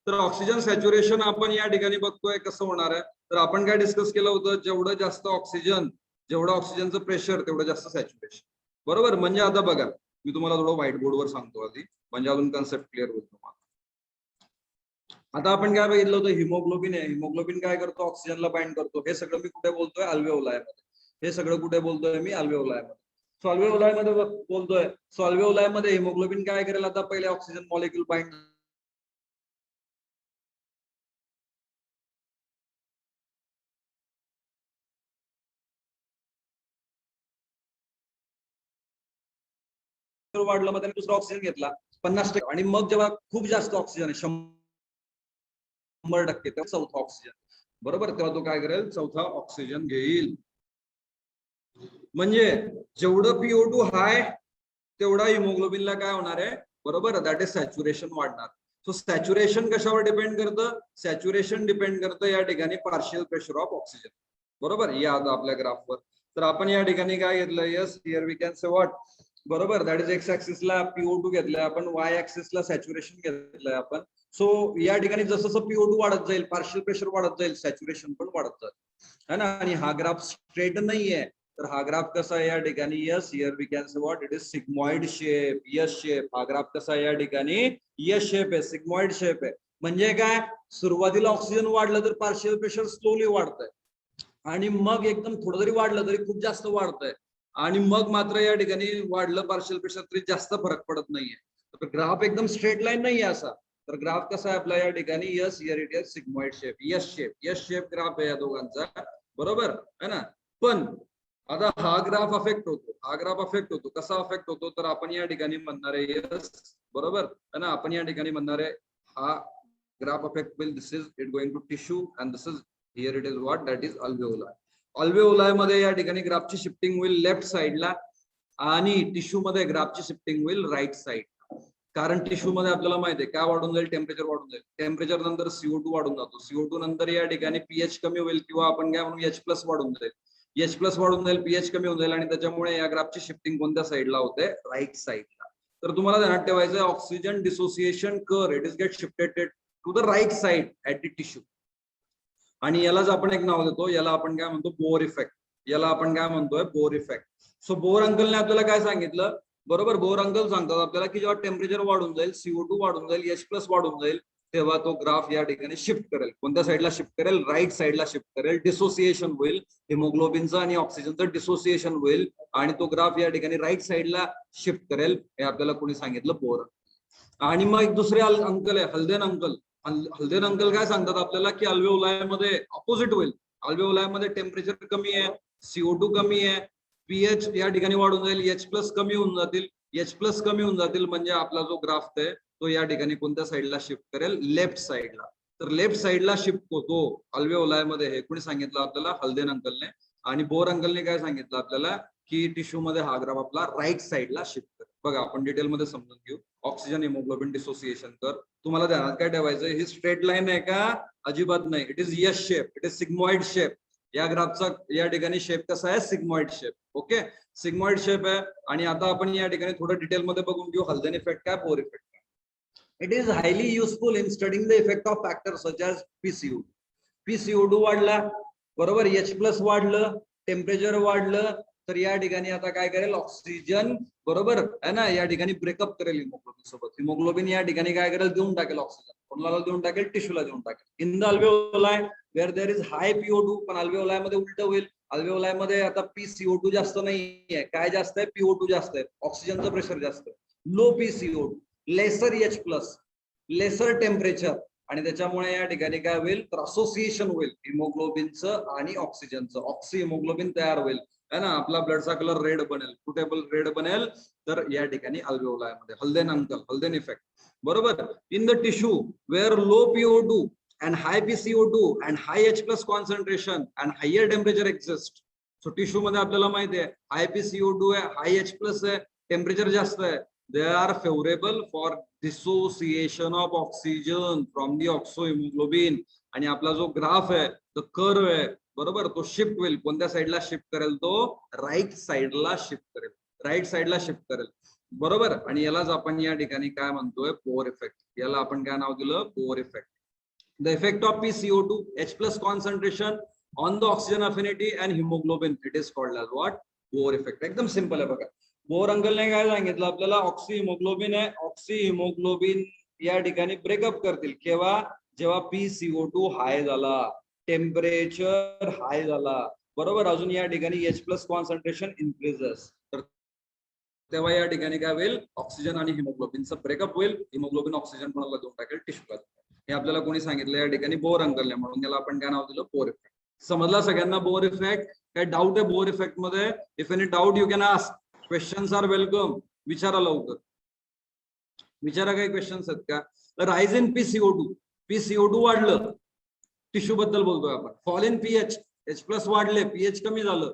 तर ऑक्सिजन सॅच्युरेशन आपण या ठिकाणी बघतोय कसं होणार आहे. तर आपण काय डिस्कस केलं होतं? जेवढं जास्त ऑक्सिजन, जेवढं ऑक्सिजनचं प्रेशर तेवढं जास्त सॅच्युरेशन. बरोबर, म्हणजे आता बघा, मी तुम्हाला थोडं व्हाईट बोर्डवर सांगतो आधी, म्हणजे अजून कन्सेप्ट क्लिअर होईल तुम्हाला. आता आपण काय बघितलं होतं? हिमोग्लोबिन आहे. हिमोग्लोबिन काय करतो? ऑक्सिजनला बाइंड करतो. हे सगळं मी कुठे बोलतोय? अल्व्हेओलाय मध्ये. हे सगळं कुठे बोलतोय मी? अल्व्हेओलाय मध्ये. सॉल्व्हेओलाय मध्ये बोलतोय. सॉल्व्हेओलाय मध्ये हिमोग्लोबिन काय करेल? आता पहिले ऑक्सिजन मॉलिक्यूल बाइंड प्रेशर वाढलं मग त्याने दुसरा ऑक्सिजन घेतला 50%, आणि मग जेव्हा खूप जास्त ऑक्सिजन आहे 100% तेव्हा चौथा ऑक्सिजन, बरोबर, तेव्हा तो काय करेल, चौथा ऑक्सिजन घेईल. म्हणजे जेवढं PO2 हाय तेवढा हिमोग्लोबिनला काय होणार आहे, बरोबर, दॅट इज सॅच्युरेशन वाढणार. सो सॅच्युरेशन कशावर डिपेंड करतं, सॅच्युरेशन डिपेंड करतं या ठिकाणी पार्शियल प्रेशर ऑफ ऑक्सिजन, बरोबर. या आपल्या ग्राफवर तर आपण या ठिकाणी काय घेतलं, yes here we can say what, बरोबर, दॅट इज एक्स ऍक्सिसला PO2 घेतलाय आपण, वाय ऍक्सिसला सॅच्युरेशन घेतलंय आपण. सो या ठिकाणी जसं जसं PO2 वाढत जाईल, पार्शियल प्रेशर वाढत जाईल, सॅच्युरेशन पण वाढत जाईल, है ना. आणि हा ग्राफ स्ट्रेट नाहीये, तर हा ग्राफ कसा आहे या ठिकाणी, yes here we can say what, it is sigmoid shape, yes shape. हा ग्राफ कसा आहे या ठिकाणी, यस शेप आहे, सिग्मॉइड शेप आहे. म्हणजे काय, सुरुवातीला ऑक्सिजन वाढलं तर पार्शियल प्रेशर स्लोली वाढतंय, आणि मग एकदम थोडं जरी वाढलं तरी खूप जास्त वाढतंय, आणि मग मात्र या ठिकाणी वाढलं पार्शियल प्रेशर तरी जास्त फरक पडत नाहीये. तर ग्राफ एकदम स्ट्रेट लाईन नाहीये असा. तर ग्राफ कसा आहे आपला या ठिकाणी, yes here it is sigmoid shape, yes shape graph आहे या दोघांचा, बरोबर है ना. पण आता हा ग्राफ अफेक्ट होतो, हा ग्राफ अफेक्ट होतो, कसा अफेक्ट होतो, तर आपण या ठिकाणी म्हणणार आहे, यस, बरोबर है ना, आपण या ठिकाणी म्हणणार आहे हा graph affect will, this is it going to tissue and this is here it is what, that is alveoli. Alveoli मध्ये या ठिकाणी ग्राफची शिफ्टिंग होईल लेफ्ट साइडला, आणि टिश्यू मध्ये ग्राफची शिफ्टिंग होईल राईट साइड. कारण टिश्यू मध्ये आपल्याला माहिती आहे काय वाढून जाईल, टेम्परेचर वाढून जाईल, टेम्परेचर नंतर CO2 वाढून जातो, CO2 नंतर या ठिकाणी pH कमी होईल, किंवा आपण काय म्हणू H+ वाढून जाईल, H+ वाढून जाईल, pH कमी होऊन जाईल, आणि त्याच्यामुळे या ग्राफची शिफ्टिंग कोणत्या साईडला होते, राईट साईडला. तर तुम्हाला ध्यानात ठेवायचं, oxygen dissociation curve it is get shifted to the right side at the tissue. आणि यालाच आपण एक नाव देतो, याला आपण काय म्हणतो, बोर इफेक्ट. याला आपण काय म्हणतोय, बोर इफेक्ट. सो बोर अंकलने आपल्याला काय सांगितलं, बरोबर, बोर अंकल सांगतात आपल्याला की जेव्हा टेम्परेचर वाढून जाईल, CO2 वाढून जाईल, H+ वाढून जाईल, तेव्हा तो ग्राफ या ठिकाणी शिफ्ट करेल. कोणत्या साईडला शिफ्ट करेल, राईट साईडला शिफ्ट करेल. डिसोसिएशन होईल, हिमोग्लोबिनचं आणि ऑक्सिजनचं डिसोसिएशन होईल, आणि तो ग्राफ या ठिकाणी राईट साईडला शिफ्ट करेल. हे आपल्याला कोणी सांगितलं, बोर. आणि मग एक दुसरे अंकल आहे, हल्देन अंकल. हल्देन अंकल काय सांगतात आपल्याला की अल्व्हेओलायमध्ये अपोजिट होईल. अल्व्हेओलायमध्ये टेम्परेचर कमी आहे, CO2 कमी आहे, pH या ठिकाणी वाढून जाईल, H+ कमी होऊन जातील, H+ कमी होऊन जातील, म्हणजे आपला जो ग्राफ आहे तो या ठिकाणी कोणत्या साईडला शिफ्ट करेल, लेफ्ट साईडला. तर लेफ्ट साईडला शिफ्ट होतो अल्व्हेओलायमध्ये, हे कोणी सांगितलं आपल्याला, हल्देन अंकलने. आणि बोर अंकलने काय सांगितलं आपल्याला की टिश्यू मध्ये हा ग्राफ आपला राईट साईडला शिफ्ट करेल. बघा आपण डिटेलमध्ये समजून घेऊ. ऑक्सिजन हिमोग्लोबिन डिसोसिएशन कर, तुम्हाला ध्यानात काय ठेवायचं, ही स्ट्रेट लाईन आहे का, अजिबात नाही, it is yes shape, it is sigmoid shape. या ग्राफचा या ठिकाणी शेप कसा आहे, sigmoid shape. Okay, sigmoid shape आहे. आणि आता आपण या ठिकाणी थोडं डिटेलमध्ये बघून घेऊ, हल्देन इफेक्ट काय, बोर इफेक्ट काय. It is highly useful in studying the effect of factor such as PCO2. PCO2 वाढला, बरोबर, H+ वाढलं, टेम्परेचर वाढलं, तर या ठिकाणी आता काय करेल, ऑक्सिजन, बरोबर आहे ना, या ठिकाणी ब्रेकअप करेल हिमोग्लोबिन सोबत. हिमोग्लोबिन या ठिकाणी काय करेल, देऊन टाकेल ऑक्सिजन, कोणाला देऊन टाकेल, टिश्यूला देऊन टाकेल. In the alveoli where there is high PO2, पण अल्व्हेओलाई मध्ये उलट होईल. अल्व्हेओलाई मध्ये आता PCO2 जास्त नाहीये, काय जास्त आहे, PO2 जास्त आहे, ऑक्सिजनचं प्रेशर जास्त आहे. Low PCO2, lesser H+, lesser temperature, आणि त्याच्यामुळे या ठिकाणी काय होईल, तर असोसिएशन होईल हिमोग्लोबिनचं आणि ऑक्सिजनचं, ऑक्सी हिमोग्लोबिन तयार होईल, है ना. आपला ब्लडचा कलर रेड बनेल. कुठे रेड बनेल, तर या ठिकाणी अल्व्हेओलायमध्ये. हल्देन अंकल, हल्देन इफेक्ट, बरोबर. In the tissue where low PO2 and high PCO2 and high H+ concentration and higher temperature exist. So tissue मध्ये आपल्याला माहिती आहे हाय PCO2 आहे, हाय H+ आहे, टेम्परेचर जास्त आहे. They are favourable for dissociation of oxygen from the oxo haemoglobin. आणि आपला जो ग्राफ आहे, तो कर्व आहे, बरोबर, तो शिफ्ट होईल. कोणत्या साईडला शिफ्ट करेल, तो राईट साईडला शिफ्ट करेल, राईट साईडला शिफ्ट करेल, बरोबर. आणि यालाच आपण या ठिकाणी काय म्हणतोय, बोर इफेक्ट. याला आपण काय नाव दिलं, Bohr effect. The effect of PCO2, H+ concentration on the oxygen affinity and hemoglobin, it is called as what, Bohr effect. एकदम सिंपल आहे बघा. बोर अंकलने काय सांगितलं आपल्याला, ऑक्सी हिमोग्लोबिन आहे, ऑक्सी हिमोग्लोबिन या ठिकाणी ब्रेकअप करतील केव्हा, जेव्हा PCO2 हाय झाला, टेम्परेचर हाय झाला, बरोबर. अजून या ठिकाणी H+ कॉन्सन्ट्रेशन इन्क्रीजेस, तर तेव्हा या ठिकाणी काय होईल, ऑक्सिजन आणि हिमोग्लोबिनचं ब्रेकअप होईल. हिमोग्लोबिन ऑक्सिजन कोणाला देऊन टाकेल, टिश्यूला. हे आपल्याला कोणी सांगितलं या ठिकाणी, बोर अंकलने. म्हणून याला आपण काय नाव दिलं, बोर इफेक्ट. समजला सगळ्यांना बोर इफेक्ट? काय डाऊट आहे बोर इफेक्ट मध्ये? If any doubt you can ask, questions are welcome. विचारा लवकर, विचारा काही क्वेश्चन्स आहेत का? राईज इन PCO2, PCO2 वाढलं, टिश्यू बद्दल बोलतोय आपण. फॉल इन pH, H+ वाढले, pH कमी झालं,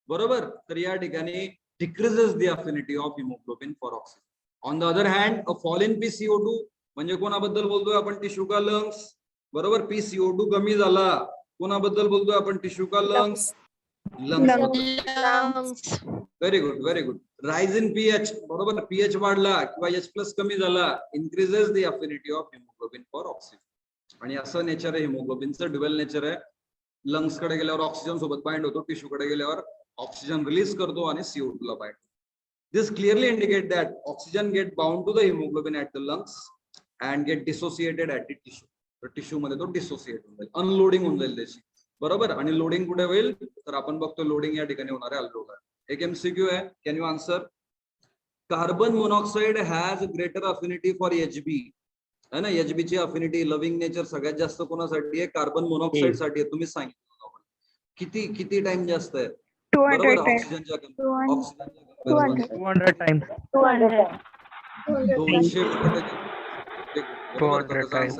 बरोबर. तर या ठिकाणी decreases the affinity of haemoglobin for oxygen. On the other hand a fall in PCO2 म्हणजे कोणाबद्दल बोलतोय आपण? टिश्यू का लंग्स, बरोबर. PCO2 कमी झाला, कोणाबद्दल बोलतोय आपण? टिश्यू का lungs, lungs. Very good, very good. Rise in pH, बरोबर. pH वाढला किंवा H+ कमी झाला, increases the affinity of haemoglobin for oxygen. आणि असं नेचर आहे हिमोग्लोबिनचं, ड्युअल नेचर आहे. लंग्स कडे गेल्यावर ऑक्सिजन सोबत बाइंड होतो, टिश्यू कडे गेल्यावर ऑक्सिजन रिलीज करतो आणि CO2 ला bind. This clearly indicate that oxygen get bound to the haemoglobin at the lungs and get dissociated at the tissue. तर टिश्यू मध्ये तो डिसोसिएट होऊन जाईल, अनलोडिंग होऊन जाईल त्याची, बरोबर. आणि लोडिंग कुठे होईल? तर आपण बघतो लोडिंग या ठिकाणी होणार आहे अल्व्हेओलार. एक MCQ आहे, can you answer? Carbon monoxide has greater affinity for HB, है ना. HB ची अफिनिटी, लव्हिंग नेचर सगळ्यात जास्त कोणासाठी आहे? कार्बन मोनॉक्साइड साठी आहे. तुम्ही सांगितलं किती टाइम जास्त आहे? 200 बरोबर. times. ऑक्सिजनच्या 200 times. 200. 200 times.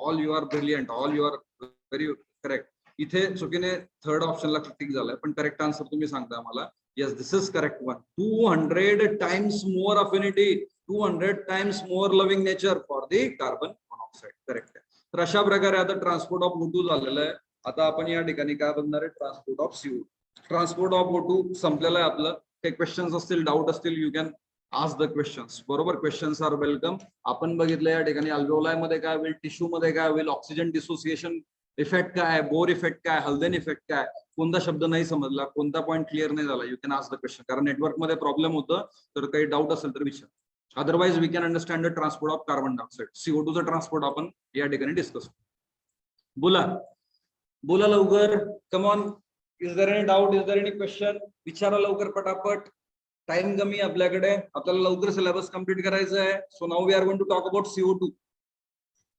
All you are brilliant, all you are very correct. इथे चुकीने थर्ड ऑप्शनला क्लिक झालाय, पण करेक्ट आन्सर तुम्ही सांगता मला. Yes, this is correct one. 200 times more affinity, 200 times more loving nature for the carbon monoxide. Correct आहे. तर अशा प्रकारे आता ट्रान्सपोर्ट ऑफ O2 झालेलं आहे. आता आपण या ठिकाणी काय बघणार आहे? Transport of CO2. Transport of O2 संपलेलं आहे आपलं. काही क्वेश्चन्स असतील, डाऊट असतील, you can ask the questions, बरोबर. Questions are welcome. आपण बघितलं या ठिकाणी अल्व्हेओलाय मध्ये काय होईल, टिश्यू मध्ये काय होईल, ऑक्सिजन डिसोसिएशन इफेक्ट काय, बोर इफेक्ट काय, हल्देन इफेक्ट काय, कोणता शब्द नाही समजला, कोणता पॉईंट क्लिअर नाही झाला, you can ask the question. कारण नेटवर्क मध्ये प्रॉब्लेम होतं, तर काही डाऊट असेल तर विचार. Otherwise we can understand the transport of carbon dioxide. CO2 चं ट्रान्सपोर्ट आपण या ठिकाणी डिस्कस. बोला बोला लवकर, come on. Is there any doubt, is there any question? विचारा लवकर पटापट, टाइम कमी आपल्याकडे, आपल्याला लवकर सिलेबस कंप्लीट करायचं आहे. So now we are going to talk about CO2.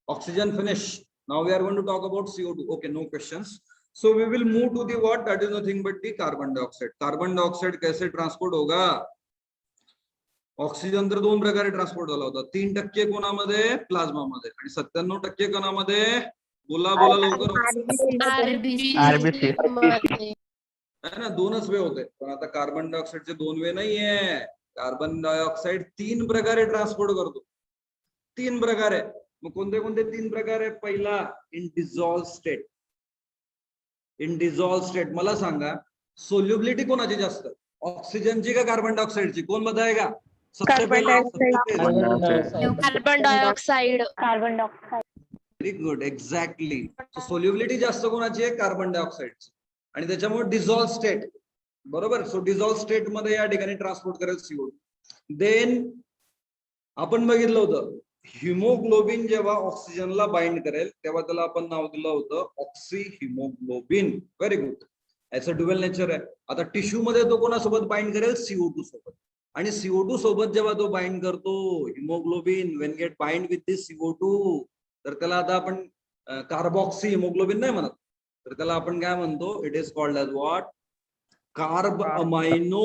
Oxygen finish. Now we are going to talk about CO2. Okay, no questions. So we will move to the what, that is nothing but the carbon dioxide. कार्बन डायऑक्साइड कैसे ट्रान्सपोर्ट होगा? ऑक्सिजन तर 2 प्रकारे ट्रान्सपोर्ट झाला होता. 3% कोणामध्ये? प्लाझ्मामध्ये. आणि 97% कोणामध्ये? बोला बोला लवकर. RBC मध्ये. है ना, 2च वे होते. पण आता कार्बन डायऑक्साइडचे 2 वे नाहीये. कार्बन डायऑक्साइड 3 प्रकारे ट्रान्सपोर्ट करतो. 3 प्रकारे. मग कोणते कोणते 3 प्रकार आहे? पहिला, in dissolve state. In dissolve state मला सांगा, सोल्युबिलिटी कोणाची जास्त? ऑक्सिजनची का कार्बन डायऑक्साइडची? कोण बताएगा? सबसे पहले carbon dioxide. Very good, exactly. Solubility जास्त कोणाची आहे? कार्बन डायऑक्साइडची. आणि त्याच्यामुळे डिझॉल्व स्टेट, बरोबर. सो डिझॉल्व स्टेट मध्ये या ठिकाणी ट्रान्सपोर्ट करेल CO2. देन आपण बघितलं होतं, हिमोग्लोबिन जेव्हा ऑक्सिजनला बाइंड करेल तेव्हा त्याला आपण नाव दिलं होतं ऑक्सी हिमोग्लोबिन. Very good. याचं ड्युअल नेचर आहे. आता टिश्यू मध्ये तो कोणासोबत बाइंड करेल? CO2 सोबत. आणि CO2 सोबत जेव्हा तो बाइंड करतो, haemoglobin when get bind with this CO2, तर त्याला आता आपण कार्बॉक्सी हिमोग्लोबिन नाही म्हणत, तर त्याला आपण काय म्हणतो? It is called as what? Carb amino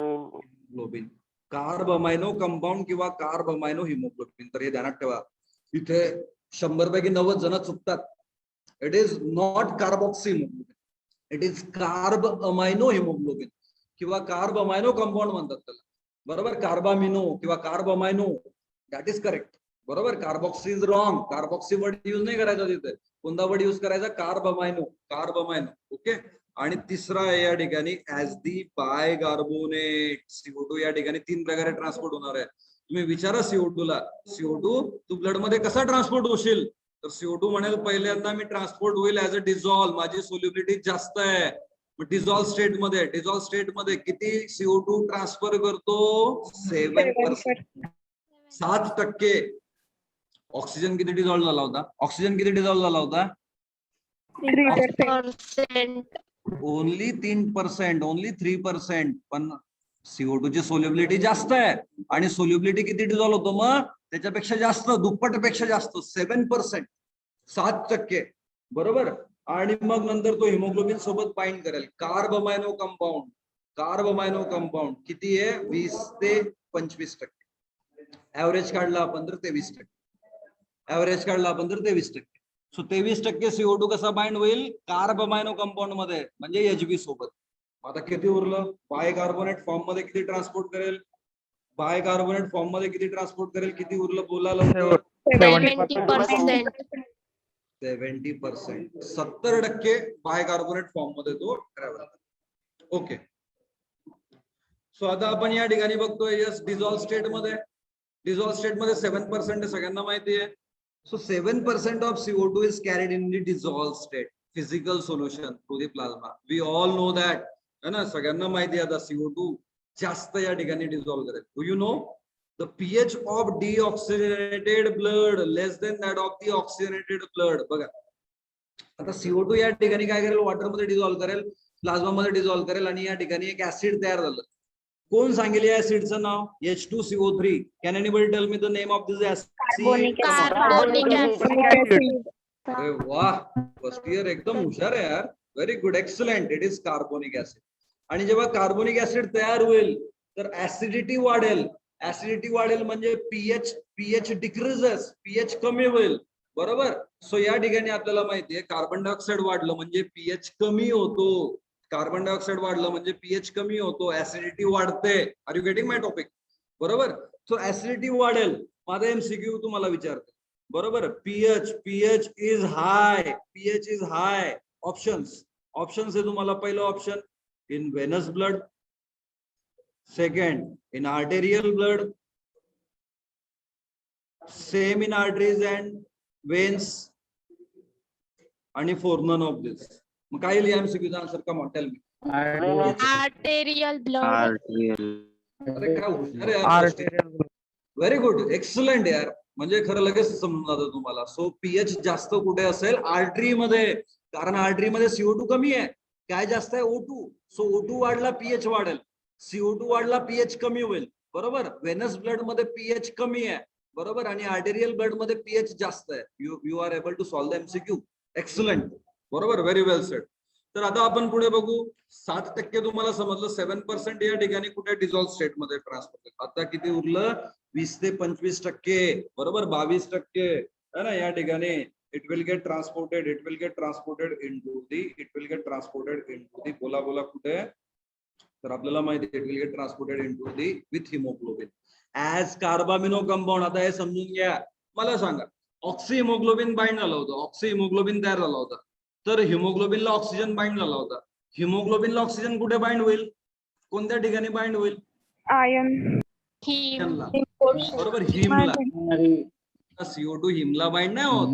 haemoglobin. Carb amino compound किंवा कार्ब अमायनो हिमोग्लोबिन. तर हे ध्यानात ठेवा. इथे 100 पैकी 90 जण चुकतात. It is not carboxy haemoglobin, it is carb amino haemoglobin किंवा कार्ब अमायनो कंपाऊंड म्हणतात त्याला, बरोबर. कार्बामिनो किंवा carb amino, that is correct, बरोबर. Carboxy is wrong. Carboxy word use नाही करायचा तिथे. कोणता वर्ड युज करायचा? Carb amino, carb amino. Okay. आणि तिसरा आहे या ठिकाणी ऍज दी बायकार्बोनेट. CO2 या ठिकाणी 3 प्रकारे ट्रान्सपोर्ट होणार आहे. तुम्ही विचारा CO2 ला, CO2 तू ब्लड मध्ये कसा ट्रान्सपोर्ट होशील? तर CO2 म्हणेल पहिल्यांदा मी ट्रान्सपोर्ट होईल ऍज अ डिझॉल्व, माझी सोल्युबिलिटी जास्त आहे. डिझॉल्व स्टेट मध्ये, डिझॉल्व स्टेट मध्ये किती CO2 ट्रान्सफर करतो? 7%. 7%. ऑक्सिजन किती डिझॉल्व झाला होता? ऑक्सिजन किती डिझॉल्व झाला होता? 3%. Only 3%, only 3%. पण CO2 ची सोल्युबिलिटी जास्त आहे. आणि सोल्युबिलिटी किती डिझॉल्व होतो? मग त्याच्यापेक्षा जास्त, दुप्पटपेक्षा जास्त, 7%, 7%, बरोबर. आणि मग नंतर तो हिमोग्लोबिन सोबत बाइंड करेल. कार्ब अमायनो कंपाऊंड, कार्ब अमायनो कंपाऊंड किती आहे 20 ते 25%. ऍव्हरेज काढला आपण तर 23%. ऍव्हरेज काढला आपण तर 23%. सो 23% CO2 कसा बाइंड होईल कार्ब अमायनो कंपाऊंड मध्ये म्हणजे HB सोबत. आता किती उरलं बायकार्बोनेट फॉर्म मध्ये किती ट्रान्सपोर्ट करेल बायकार्बोनेट फॉर्म मध्ये किती ट्रान्सपोर्ट करेल किती उरलं बोला लवकर 70%. 70%. 70% बायकार्बोनेट फॉर्म मध्ये तो ट्रॅव्हल. ओके. सो आता आपण या ठिकाणी बघतोय यस डिझॉल्व स्टेट मध्ये 7% सगळ्यांना माहिती आहे. So 7% of CO2 is carried in the dissolved state physical solution through the plasma. We all know that है ना सगळ्यांना माहिती आहे आता CO2 जास्त या ठिकाणी डिझॉल्व करेल. Do you know the pH of deoxygenated blood less than that of the oxygenated blood. बघा आता CO2 या ठिकाणी काय करेल वॉटर मध्ये डिझॉल्व करेल प्लाझ्मा मध्ये डिझॉल्व करेल आणि या ठिकाणी एक ऍसिड तयार झालं. कोण सांगेल या ऍसिडचं नाव H2CO3. Can anybody tell me the name of this acid? Carbonic acid. अरे वाह फर्स्ट इयर एकदम हुशार आहे यार. Very good excellent. It is carbonic acid. आणि जेव्हा कार्बोनिक ऍसिड तयार होईल तर ऍसिडिटी वाढेल. ऍसिडिटी वाढेल म्हणजे पीएच डिक्रीजेस पीएच कमी होईल बरोबर. सो या ठिकाणी आपल्याला माहिती आहे कार्बन डायऑक्साईड वाढलं म्हणजे पीएच कमी होतो. कार्बन डायऑक्साईड वाढलं म्हणजे पीएच कमी होतो ऍसिडिटी वाढते. Are you getting my topic बरोबर. सो ऍसिडिटी वाढेल. माझा एमसीक्यू तुम्हाला विचारते बरोबर. PH is hi. ऑप्शन्स आहे तुम्हाला. पहिलं option in venous blood, second in arterial blood, same in arteries and veins आणि फोर नन ऑफ दिस. मग काय लिहा एमसीक्यूचा answer come on tell me. Arterial blood. अरे काय हुशार यार. व्हेरी गुड एक्सलंट यार. म्हणजे खरं लगेच समजून जातं तुम्हाला. सो पीएच जास्त कुठे असेल आर्टरी मध्ये कारण आर्टरी मध्ये CO2 कमी आहे. काय जास्त आहे O2. सो O2 वाढला पीएच वाढेल. CO2 वाढला पीएच कमी होईल बरोबर. वेनस ब्लड मध्ये पीएच कमी आहे बरोबर आणि आर्टेरियल ब्लड मध्ये पीएच जास्त आहे. You are able to solve the MCQ. Excellent बरोबर. Very well said. तर आता आपण पुढे बघू. 7% तुम्हाला समजलं. 7% या ठिकाणी कुठे डिझॉल्व स्टेट मध्ये ट्रान्सफर. आता किती उरलं 20 ते 25% बरोबर. 22% है ना या ठिकाणी it will get transported into the बोला कुठे तर आपल्याला माहिती आहे it will get transported into the with hemoglobin as carbamino compound. आता हे समजून घ्या. मला सांगा ऑक्सी हिमोग्लोबिन बाइंड झालं होतं. ऑक्सी हिमोग्लोबिन तयार झाला होता तर हिमोग्लोबिनला ऑक्सिजन बाइंड झाला होता. हिमोग्लोबिनला ऑक्सिजन कुठे बाइंड होईल कोणत्या ठिकाणी बाइंड होईल आयन बरोबर हिमला. CO2 हिमला बाइंड नाही होत.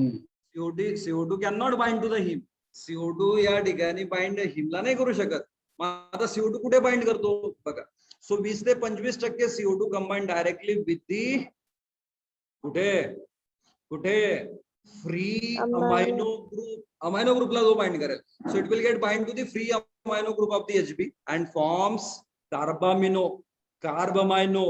CO2 can not bind to the haem. CO2 या ठिकाणी बाइंड हिमला नाही करू शकत. मग आता CO2 कुठे बाइंड करतो बघा. सो 20 ते 25% CO2 combine directly with the कुठे फ्री अमायनो ग्रुप. अमायनो ग्रुपला जो बाइंड करेल. So it will get bind to the free amino group of the HB and forms carb amino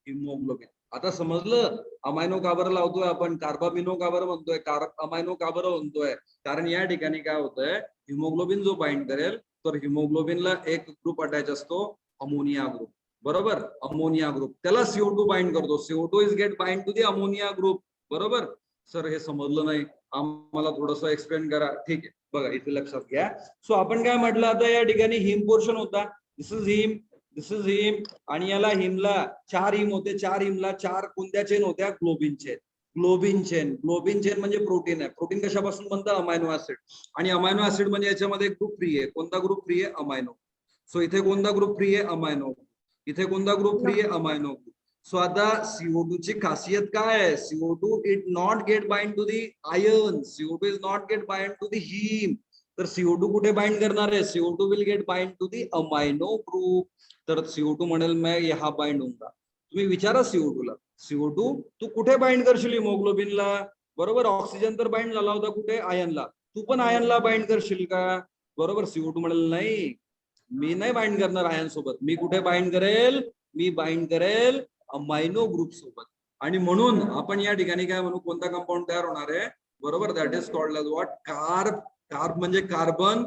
haemoglobin. आता समजलं अमायनो का बरं लावतोय आपण कार्बामिनो का बरं म्हणतोय अमायनो का बरं म्हणतोय कारण या ठिकाणी काय होतंय हिमोग्लोबिन जो बाइंड करेल तर हिमोग्लोबिनला एक ग्रुप अटॅच असतो अमोनिया ग्रुप बरोबर. अमोनिया ग्रुप त्याला CO2 बाइंड करतो. CO2 is get bind to the ammonia group बरोबर. सर हे समजलं नाही आम्हाला थोडंसं एक्सप्लेन करा. ठीक आहे बघा इथे लक्षात घ्या. सो आपण काय म्हटलं आता या ठिकाणी हिम पोर्शन होता. दिस इज हिम आणि याला हिमला 4 हिम होते. 4 हिमला 4 कोणत्या चेन होत्या ग्लोबिन चेन म्हणजे प्रोटीन आहे. प्रोटीन कशापासून बनतं अमायनो ऍसिड आणि अमायनो ऍसिड म्हणजे याच्यामध्ये ग्रुप फ्री आहे. कोणता ग्रुप फ्री आहे अमायनो. सो इथे कोणता ग्रुप फ्री आहे अमायनो. इथे कोणता ग्रुप फ्री आहे अमायनो ग्रुप. सो आता CO2 ची खासियत काय आहे. CO2 it not get bind to the iron. CO2 is not get bind to the heme. तर CO2 कुठे बाइंड करणार आहे. CO2 will get bind to the amino group. तर CO2 म्हणेल मैं यहाँ बाइंड होऊंगा. तुम्ही विचारा CO2 ला CO2 तू कुठे बाइंड करशील हिमोग्लोबिनला बरोबर. ऑक्सिजन तर बाइंड झाला होता कुठे आयनला. तू पण आयनला बाइंड करशील का बरोबर. CO2 म्हणेल नाही मी नाही बाइंड करणार आयन सोबत. मी कुठे बाइंड करेल मी बाइंड करेल अमायनो ग्रुप सोबत. आणि म्हणून आपण या ठिकाणी काय म्हणू कोणता कंपाऊंड तयार होणार आहे बरोबर. That is called as what carb म्हणजे कार्बन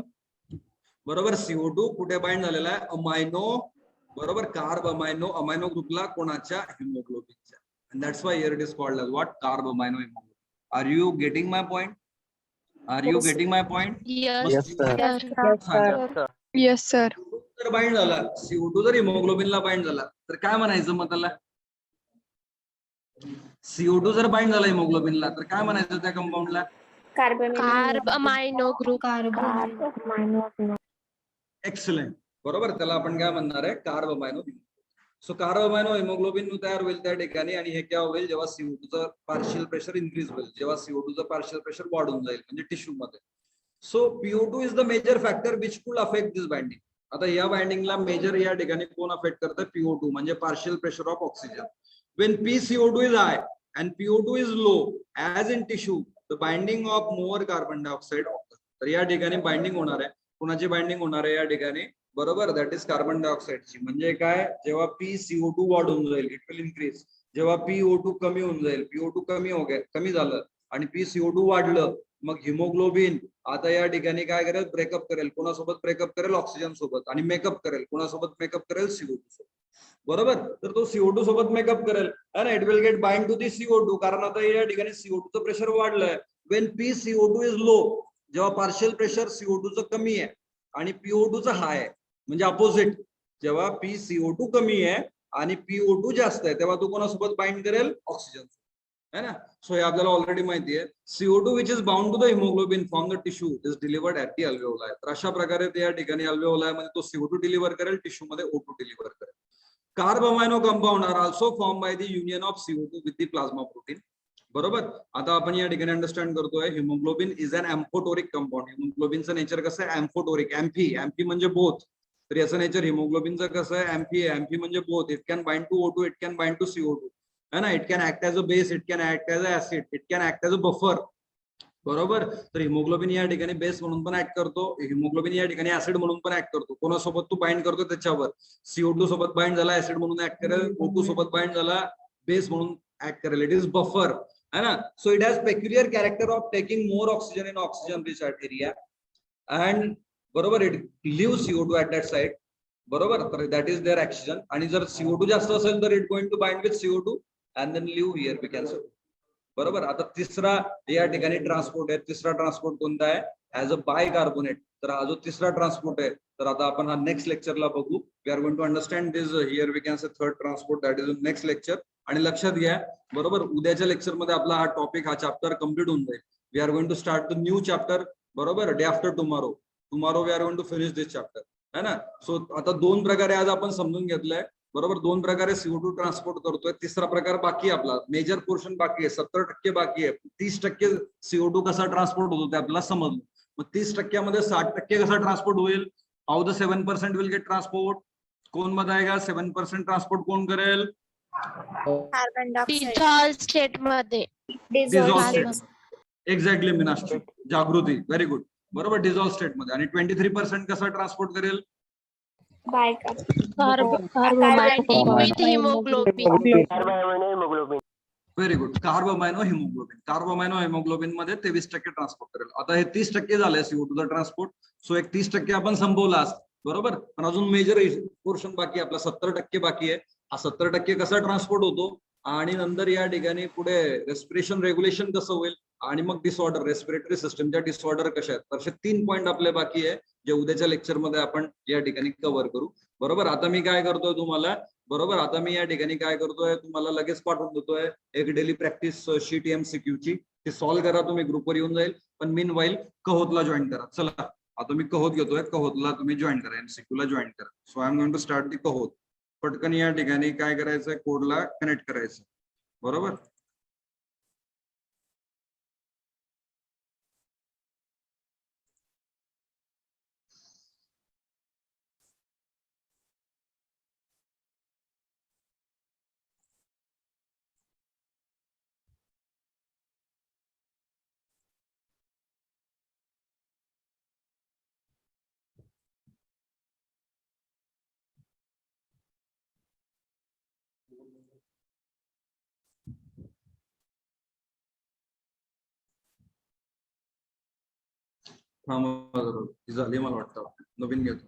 बरोबर. CO2 कुठे बाइंड झालेला आहे? अमायनो, बरोबर, कार्ब अमायनो, अमायनो ग्रुपला कोणाच्या? हिमोग्लोबिनच्या. And that's why here it is called as what? Carb amino hemoglobin. Are you getting my point? Are you getting my point? Yes, Yes, sir. सांगा. Yes, sir. जर बाइंड झाला, CO2 जर हिमोग्लोबिनला बाइंड झाला तर काय म्हणायचं मग त्याला? CO2 जर बाइंड झाला हिमोग्लोबिनला तर काय म्हणायचं त्या कंपाऊंडला? carb amino group. एक्सलेंट. बरोबर, त्याला आपण काय म्हणणार आहे? कार्ब अमायनो. सो कार्ब अमायनो हिमोग्लोबिन तयार होईल त्या ठिकाणी आणि हे काय होईल? जेव्हा CO2 चं पार्शियल प्रेशर इन्क्रीज होईल, जेव्हा CO2 चं पार्शियल प्रेशर वाढून जाईल म्हणजे टिश्यू मध्ये. So PO2 is the major factor which could affect this binding. आता या बाइंडिंगला मेजर या ठिकाणी कोण अफेक्ट करतं? PO2 म्हणजे partial pressure of oxygen. When PCO2 is high and PO2 is low, as in tissue, the binding of more carbon dioxide occurs. तर या ठिकाणी बाइंडिंग होणार आहे. कोणाची बाइंडिंग होणार आहे या ठिकाणी? बरोबर, दॅट इज कार्बन डायऑक्साइडची. म्हणजे काय? जेव्हा PCO2 वाढून जाईल, इट विल इन्क्रीज. जेव्हा PO2 कमी होऊन जाईल, PO2 कमी झालं आणि PCO2 वाढलं, मग हिमोग्लोबिन आता या ठिकाणी काय करेल? ब्रेकअप करेल. कोणासोबत ब्रेकअप करेल? ऑक्सिजन सोबत. आणि मेकअप करेल. कोणासोबत मेकअप करेल? CO2 सोबत. बरोबर, तर तो CO2 सोबत मेकअप करेल आणि it will get bind to the CO2. कारण आता या ठिकाणी CO2 चं प्रेशर वाढलंय. वेन PCO2 इज लो, जेव्हा पार्शियल प्रेशर CO2 चं कमी आहे आणि PO2 चं हाय आहे, म्हणजे अपोजिट. जेव्हा PCO2 कमी आहे आणि PO2 जास्त आहे तेव्हा तो कोणासोबत बाइंड करेल? ऑक्सिजन, है ना. सो हे आपल्याला ऑलरेडी माहिती आहे. CO2 which is bound to the hemoglobin from the tissue is delivered at the alveoli. तर अशा प्रकारे ते या ठिकाणी अल्वेओलाई मध्ये तो CO2 डिलिव्हर करेल, टिश्यू मध्ये O2 डिलिव्हर करेल. Carb amino compound are also form by the union of CO2 with the plasma protein. बरोबर, आता आपण या ठिकाणी अंडरस्टँड करतोय hemoglobin is an amphoteric compound. हिमोग्लोबिनचं नेचर कसं आहे? एम्फोटोरिक. एम्फी म्हणजे बोथ. तर याचं नेचर हिमोग्लोबिनचं कसं आहे? एम्फी आहे. एम्फी म्हणजे both. It can bind to O2, it can bind to CO2, है ना. It can act as a base, it can act as a acid, it can act as a buffer. बरोबर, तर हिमोग्लोबिन या ठिकाणी बेस म्हणून पण ऍक्ट करतो. हिमोग्लोबिन या ठिकाणी ऍसिड म्हणून पण ऍक्ट करतो. कोणासोबत तू बाइंड करतो त्याच्यावर. CO2 सोबत बाइंड झाला, ऍसिड म्हणून ऍक्ट करेल. O2 सोबत बाइंड झाला, बेस म्हणून ऍक्ट करेल. इट इज बफर, है ना. So it has peculiar character of taking more oxygen in oxygen rich area and बरोबर it live CO2 at that side. बरोबर, तर दॅट इज देअर ऑक्सिजन. आणि जर CO2 जास्त असेल तर it going to bind with CO2 and then leave here we can say. बरोबर, आता तिसरा या ठिकाणी ट्रान्सपोर्ट आहे. तिसरा ट्रान्सपोर्ट कोणता आहे? As a bicarbonate. तर हा जो तिसरा ट्रान्सपोर्ट आहे, तर आता आपण हा नेक्स्ट लेक्चरला बघू. We are going to understand this here we can say third transport, that is next lecture. आणि लक्षात घ्या, बरोबर, उद्याच्या लेक्चर मध्ये आपला हा टॉपिक, हा चॅप्टर कम्प्लीट होऊन जाईल. We are going to start the new chapter. बरोबर, day after tomorrow we are going to finish this chapter, है ना. सो आता दोन प्रकारे आज आपण समजून घेतलंय. बरोबर, दोन प्रकारे CO2 ट्रान्सपोर्ट करतोय. तिसरा प्रकार बाकी आहे आपला. मेजर पोर्शन बाकी आहे, 70% बाकी आहे. 30% CO2 कसा ट्रान्सपोर्ट होतो ते आपल्याला समजलं. मग 30% मध्ये 60% कसा ट्रान्सपोर्ट होईल? How the 7% will get transport? कोण बताएगा 7% ट्रान्सपोर्ट कोण करेल? Carbon dioxide. Dissolved state मध्ये. Dissolve state. एक्झॅक्टली मीनाक्षी, जागृती, व्हेरी गुड. बरोबर, डिझॉल्व्ह स्टेट मध्ये. आणि 23% कसा ट्रान्सपोर्ट करेल? Binding with hemoglobin. Very good. Carb amino haemoglobin. Carb amino haemoglobin मध्ये 23% ट्रान्सपोर्ट करेल. आता हे 30% झालंय CO2 चा ट्रान्सपोर्ट. सो एक 30% आपण संपवला. बरोबर, पण अजून मेजर पोर्शन बाकी आहे आपला. 70% बाकी आहे. हा 70% कसा ट्रान्सपोर्ट होतो आणि नंतर या ठिकाणी पुढे रेस्पिरेशन रेग्युलेशन कसं होईल आणि मग डिसऑर्डर, रेस्पिरेटरी सिस्टमच्या डिसऑर्डर कशा आहेत. तर असे 3 पॉईंट आपले बाकी आहे जे उद्याच्या लेक्चर मध्ये आपण या ठिकाणी कव्हर करू. बरोबर, आता मी काय करतोय तुम्हाला, बरोबर, आता मी या ठिकाणी काय करतोय तुम्हाला लगेच पाठवून देतोय एक डेली प्रॅक्टिस शीट MCQ ची. ती सॉल्व्ह करा तुम्ही, ग्रुपवर येऊन जाईल. पण मीन वाईल कहोतला जॉईन करा. चला आता मी कहोत घेतोय, कहोतला तुम्ही जॉईन करा, MCQ ला जॉईन करा. So I am going to start the Kahoot. पटकन या ठिकाणी काय करायचंय? कोडला कनेक्ट करायचं. बरोबर, हा मग ती झाली मला वाटतं, नवीन घेतो.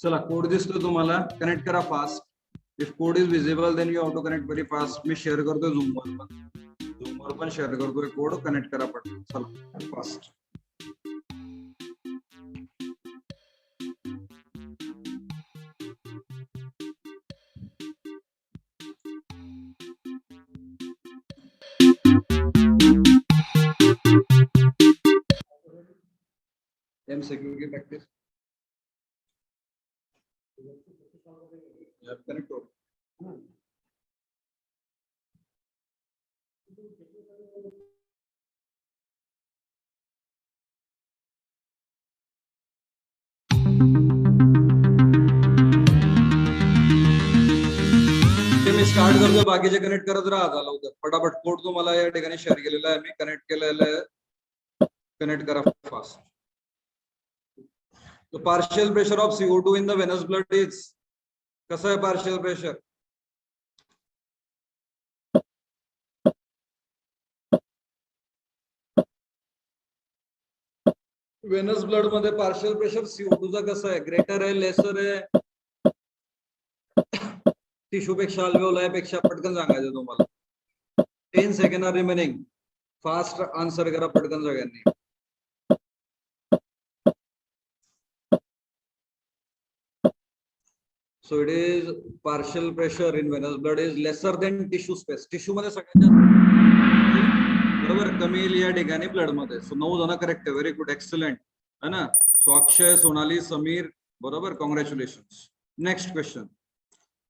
चला कोड दिसतो तुम्हाला, कनेक्ट करा fast. If code is visible then you auto connect very fast. मी शेअर करतोय झूम वर पण शेअर करतोय कोड, कनेक्ट करा पटकन. चला फास्ट. MCQ की प्रैक्टिस कनेक्ट हो. मी स्टार्ट करतोय, बाकीचे कनेक्ट करत राहा. झालं होतं फटाफट. कोड तुम्हाला या ठिकाणी शेअर केलेला आहे, मी कनेक्ट केलेलं आहे. कनेक्ट करा fast. The partial pressure of CO2 in the venous blood is, कसं आहे partial pressure? venous blood मध्ये partial pressure CO2 चा कसं आहे? ग्रेटर आहे, लेसर आहे, टिश्यू पेक्षा, अल्वेओलाई पेक्षा? पटकन सांगायचं तुम्हाला. 10 second are remaining. Fast answer करा पटकन सगळ्यांनी. So it is partial pressure in venous blood is lesser than tissue space. Tissue मध्ये सगळ्यात जास्त, बरोबर, कमी येईल या ठिकाणी ब्लड मध्ये. सो 9 जण करेक्ट आहे. व्हेरी गुड, एक्सलेंट है ना. सो अक्षय, सोनाली, समीर, बरोबर, congratulations. Next question.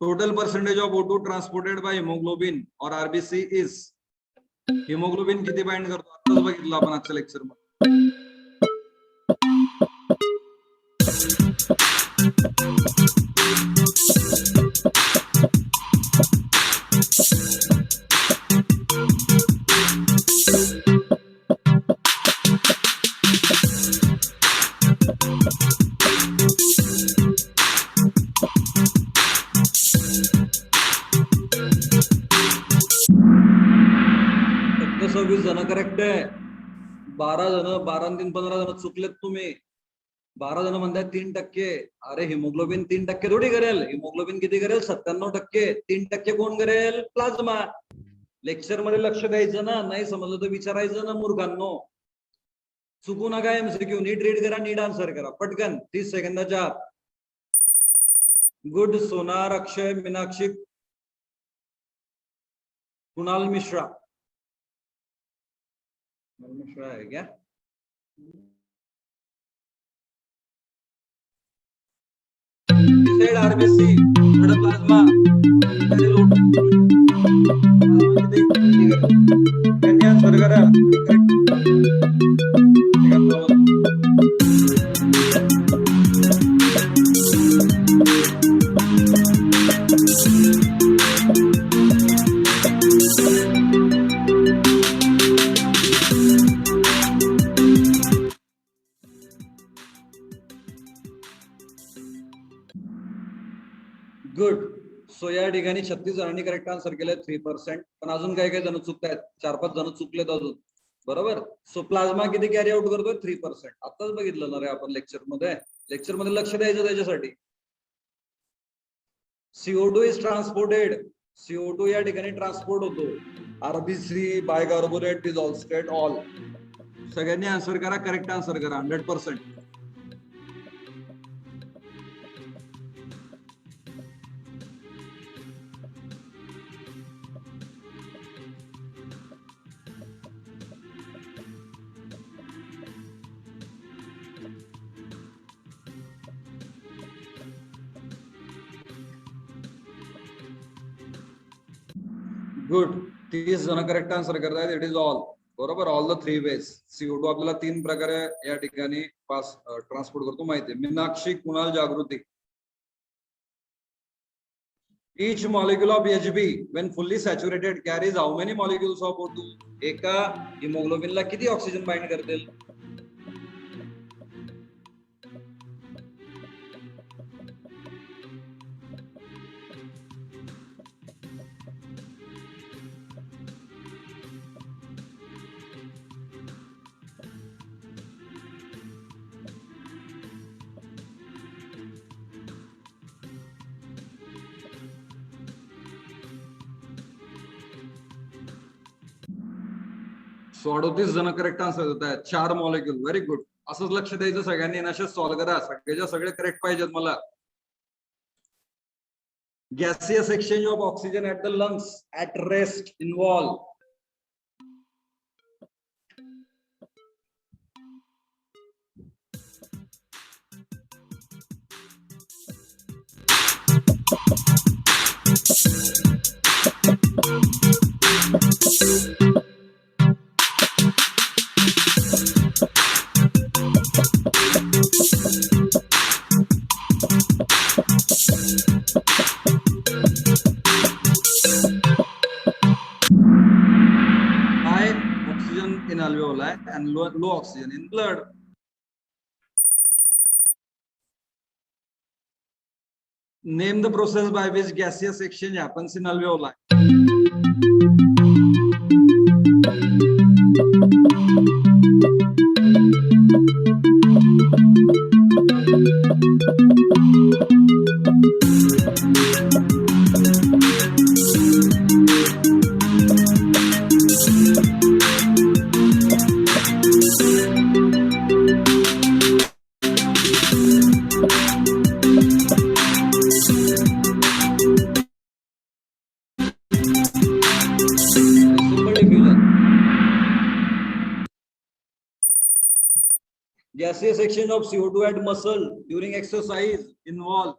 Total percentage of O2 transported by haemoglobin और RBC इज. हिमोग्लोबिन किती बाइंड करतो? आताच बघितलं आपण आजच्या लेक्चर मध्ये. फक्त 26 जण करेक्ट आहे. 12 जण, 12 आणि 3 15 जण चुकलेत तुम्ही. 12 जण म्हणतात 3%. अरे हिमोग्लोबिन 3% थोडी करेल. हिमोग्लोबिन किती करेल? 97%. 3% कोण करेल? प्लाझ्मा. लेक्चर मध्ये लक्ष द्यायचं ना, नाही समजलं तर विचारायचं ना मूर्खांनो. चुकू नका. MCQ नीट रीड करा, नीट आन्सर करा पटकन 30 सेकंदाच्या आत. गुड. सोनार, अक्षय, मीनाक्षी, कुणाल मिश्रा. मिश्रा है क्या? said RBC, blood plasma, can you answer करा? गुड. सो या ठिकाणी 36 जणांनी करेक्ट आन्सर केलंय, 3%. पण अजून काही काही जण चुकतायत, 4-5 जण चुकलेत अजून, बरोबर. सो प्लाझ्मा किती कॅरी आउट करतोय? 3%. आताच बघितलं ना रे आपण लेक्चर मध्ये लक्ष द्यायचं त्याच्यासाठी. CO2 is transported. CO2 या ठिकाणी ट्रान्सपोर्ट होतो. RBC, bicarbonate, dissolved state, all. सगळ्यांनी आन्सर करा, करेक्ट आन्सर करा. 100%. गुड. 30 जण करेक्ट आन्सर करतायत. इट इज ऑल बरोबर. All the 3 ways. CO2 आपल्याला 3 प्रकारे या ठिकाणी पास ट्रान्सपोर्ट करतो माहिती आहे. मीनाक्षी, कुणाल, जागृती. Each molecule of Hb when fully saturated carries how many molecules of O2? एका हिमोग्लोबिनला किती ऑक्सिजन बाइंड करतील? सो 38 जण करेक्ट आन्सर देत आहेत. 4 मॉलिक्यूल. Very good. असंच लक्ष द्यायचं सगळ्यांनी. असे सॉल्व्ह करा. सगळ्याच्या सगळे करेक्ट पाहिजेत मला. Gaseous exchange of oxygen at the lungs at rest involve. In alveoli and low oxygen in blood. Name the process by which gaseous exchange happens in alveoli. Gaseous exchange of CO2 at muscle during exercise involve.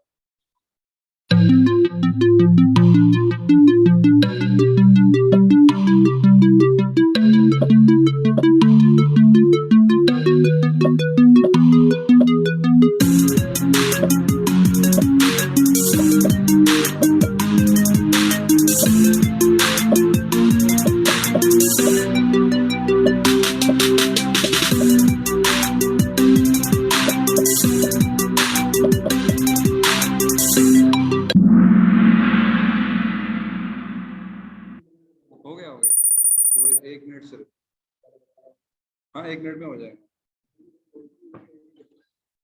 हाँ 1 मिनट में हो जाएगा.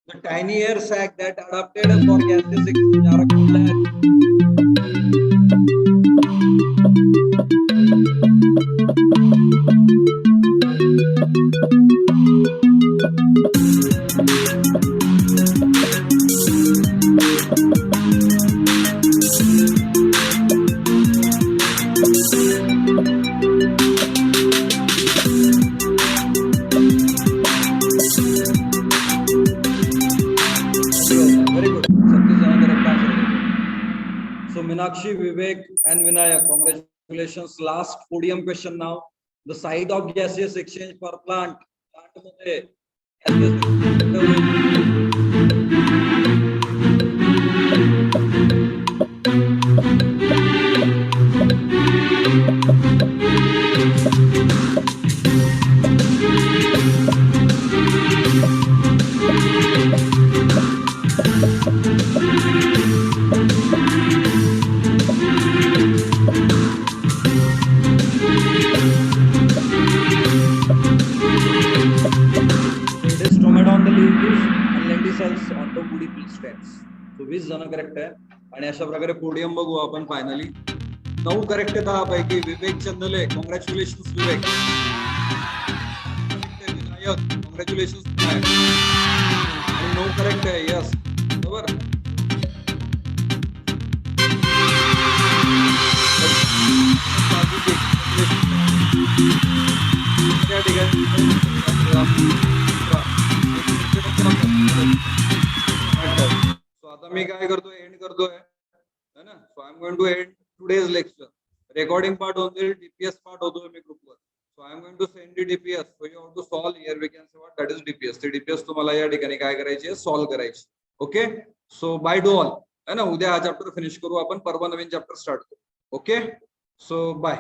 The tiny air sac that adapted for gaseous exchange are called Meenakshi, Vivek and Vinayak, congratulations. Last podium question now. The site of gaseous exchange for plant. So 20 जण करेक्ट आहे. आणि अशा प्रकारे पोडियम बघू आपण फायनली. 9 करेक्ट आहेत पैकी. विवेक चंदले, कॉंग्रॅच्युलेशन्स विवेक. विनायक, कॉंग्रॅच्युलेशन्स विनायक. आणि 9 करेक्ट आहे. यस बरोबर. त्या ठिकाणी आता मी काय करतोय, एंड करतोय है ना. So I am going to end today's lecture. Recording part होऊन जाईल, डीपीएस पार्ट होतोय मी ग्रुपवर. So I am going to send the DPS. So you have to solve here. We can say what that is DPS. ते डीपीएस तुम्हाला या ठिकाणी काय करायची आहे, सॉल्व करायची. Okay, so bye do all है ना. उद्या हा चॅप्टर फिनिश करू आपण, परवा नवीन चॅप्टर स्टार्ट करू. Okay, so bye.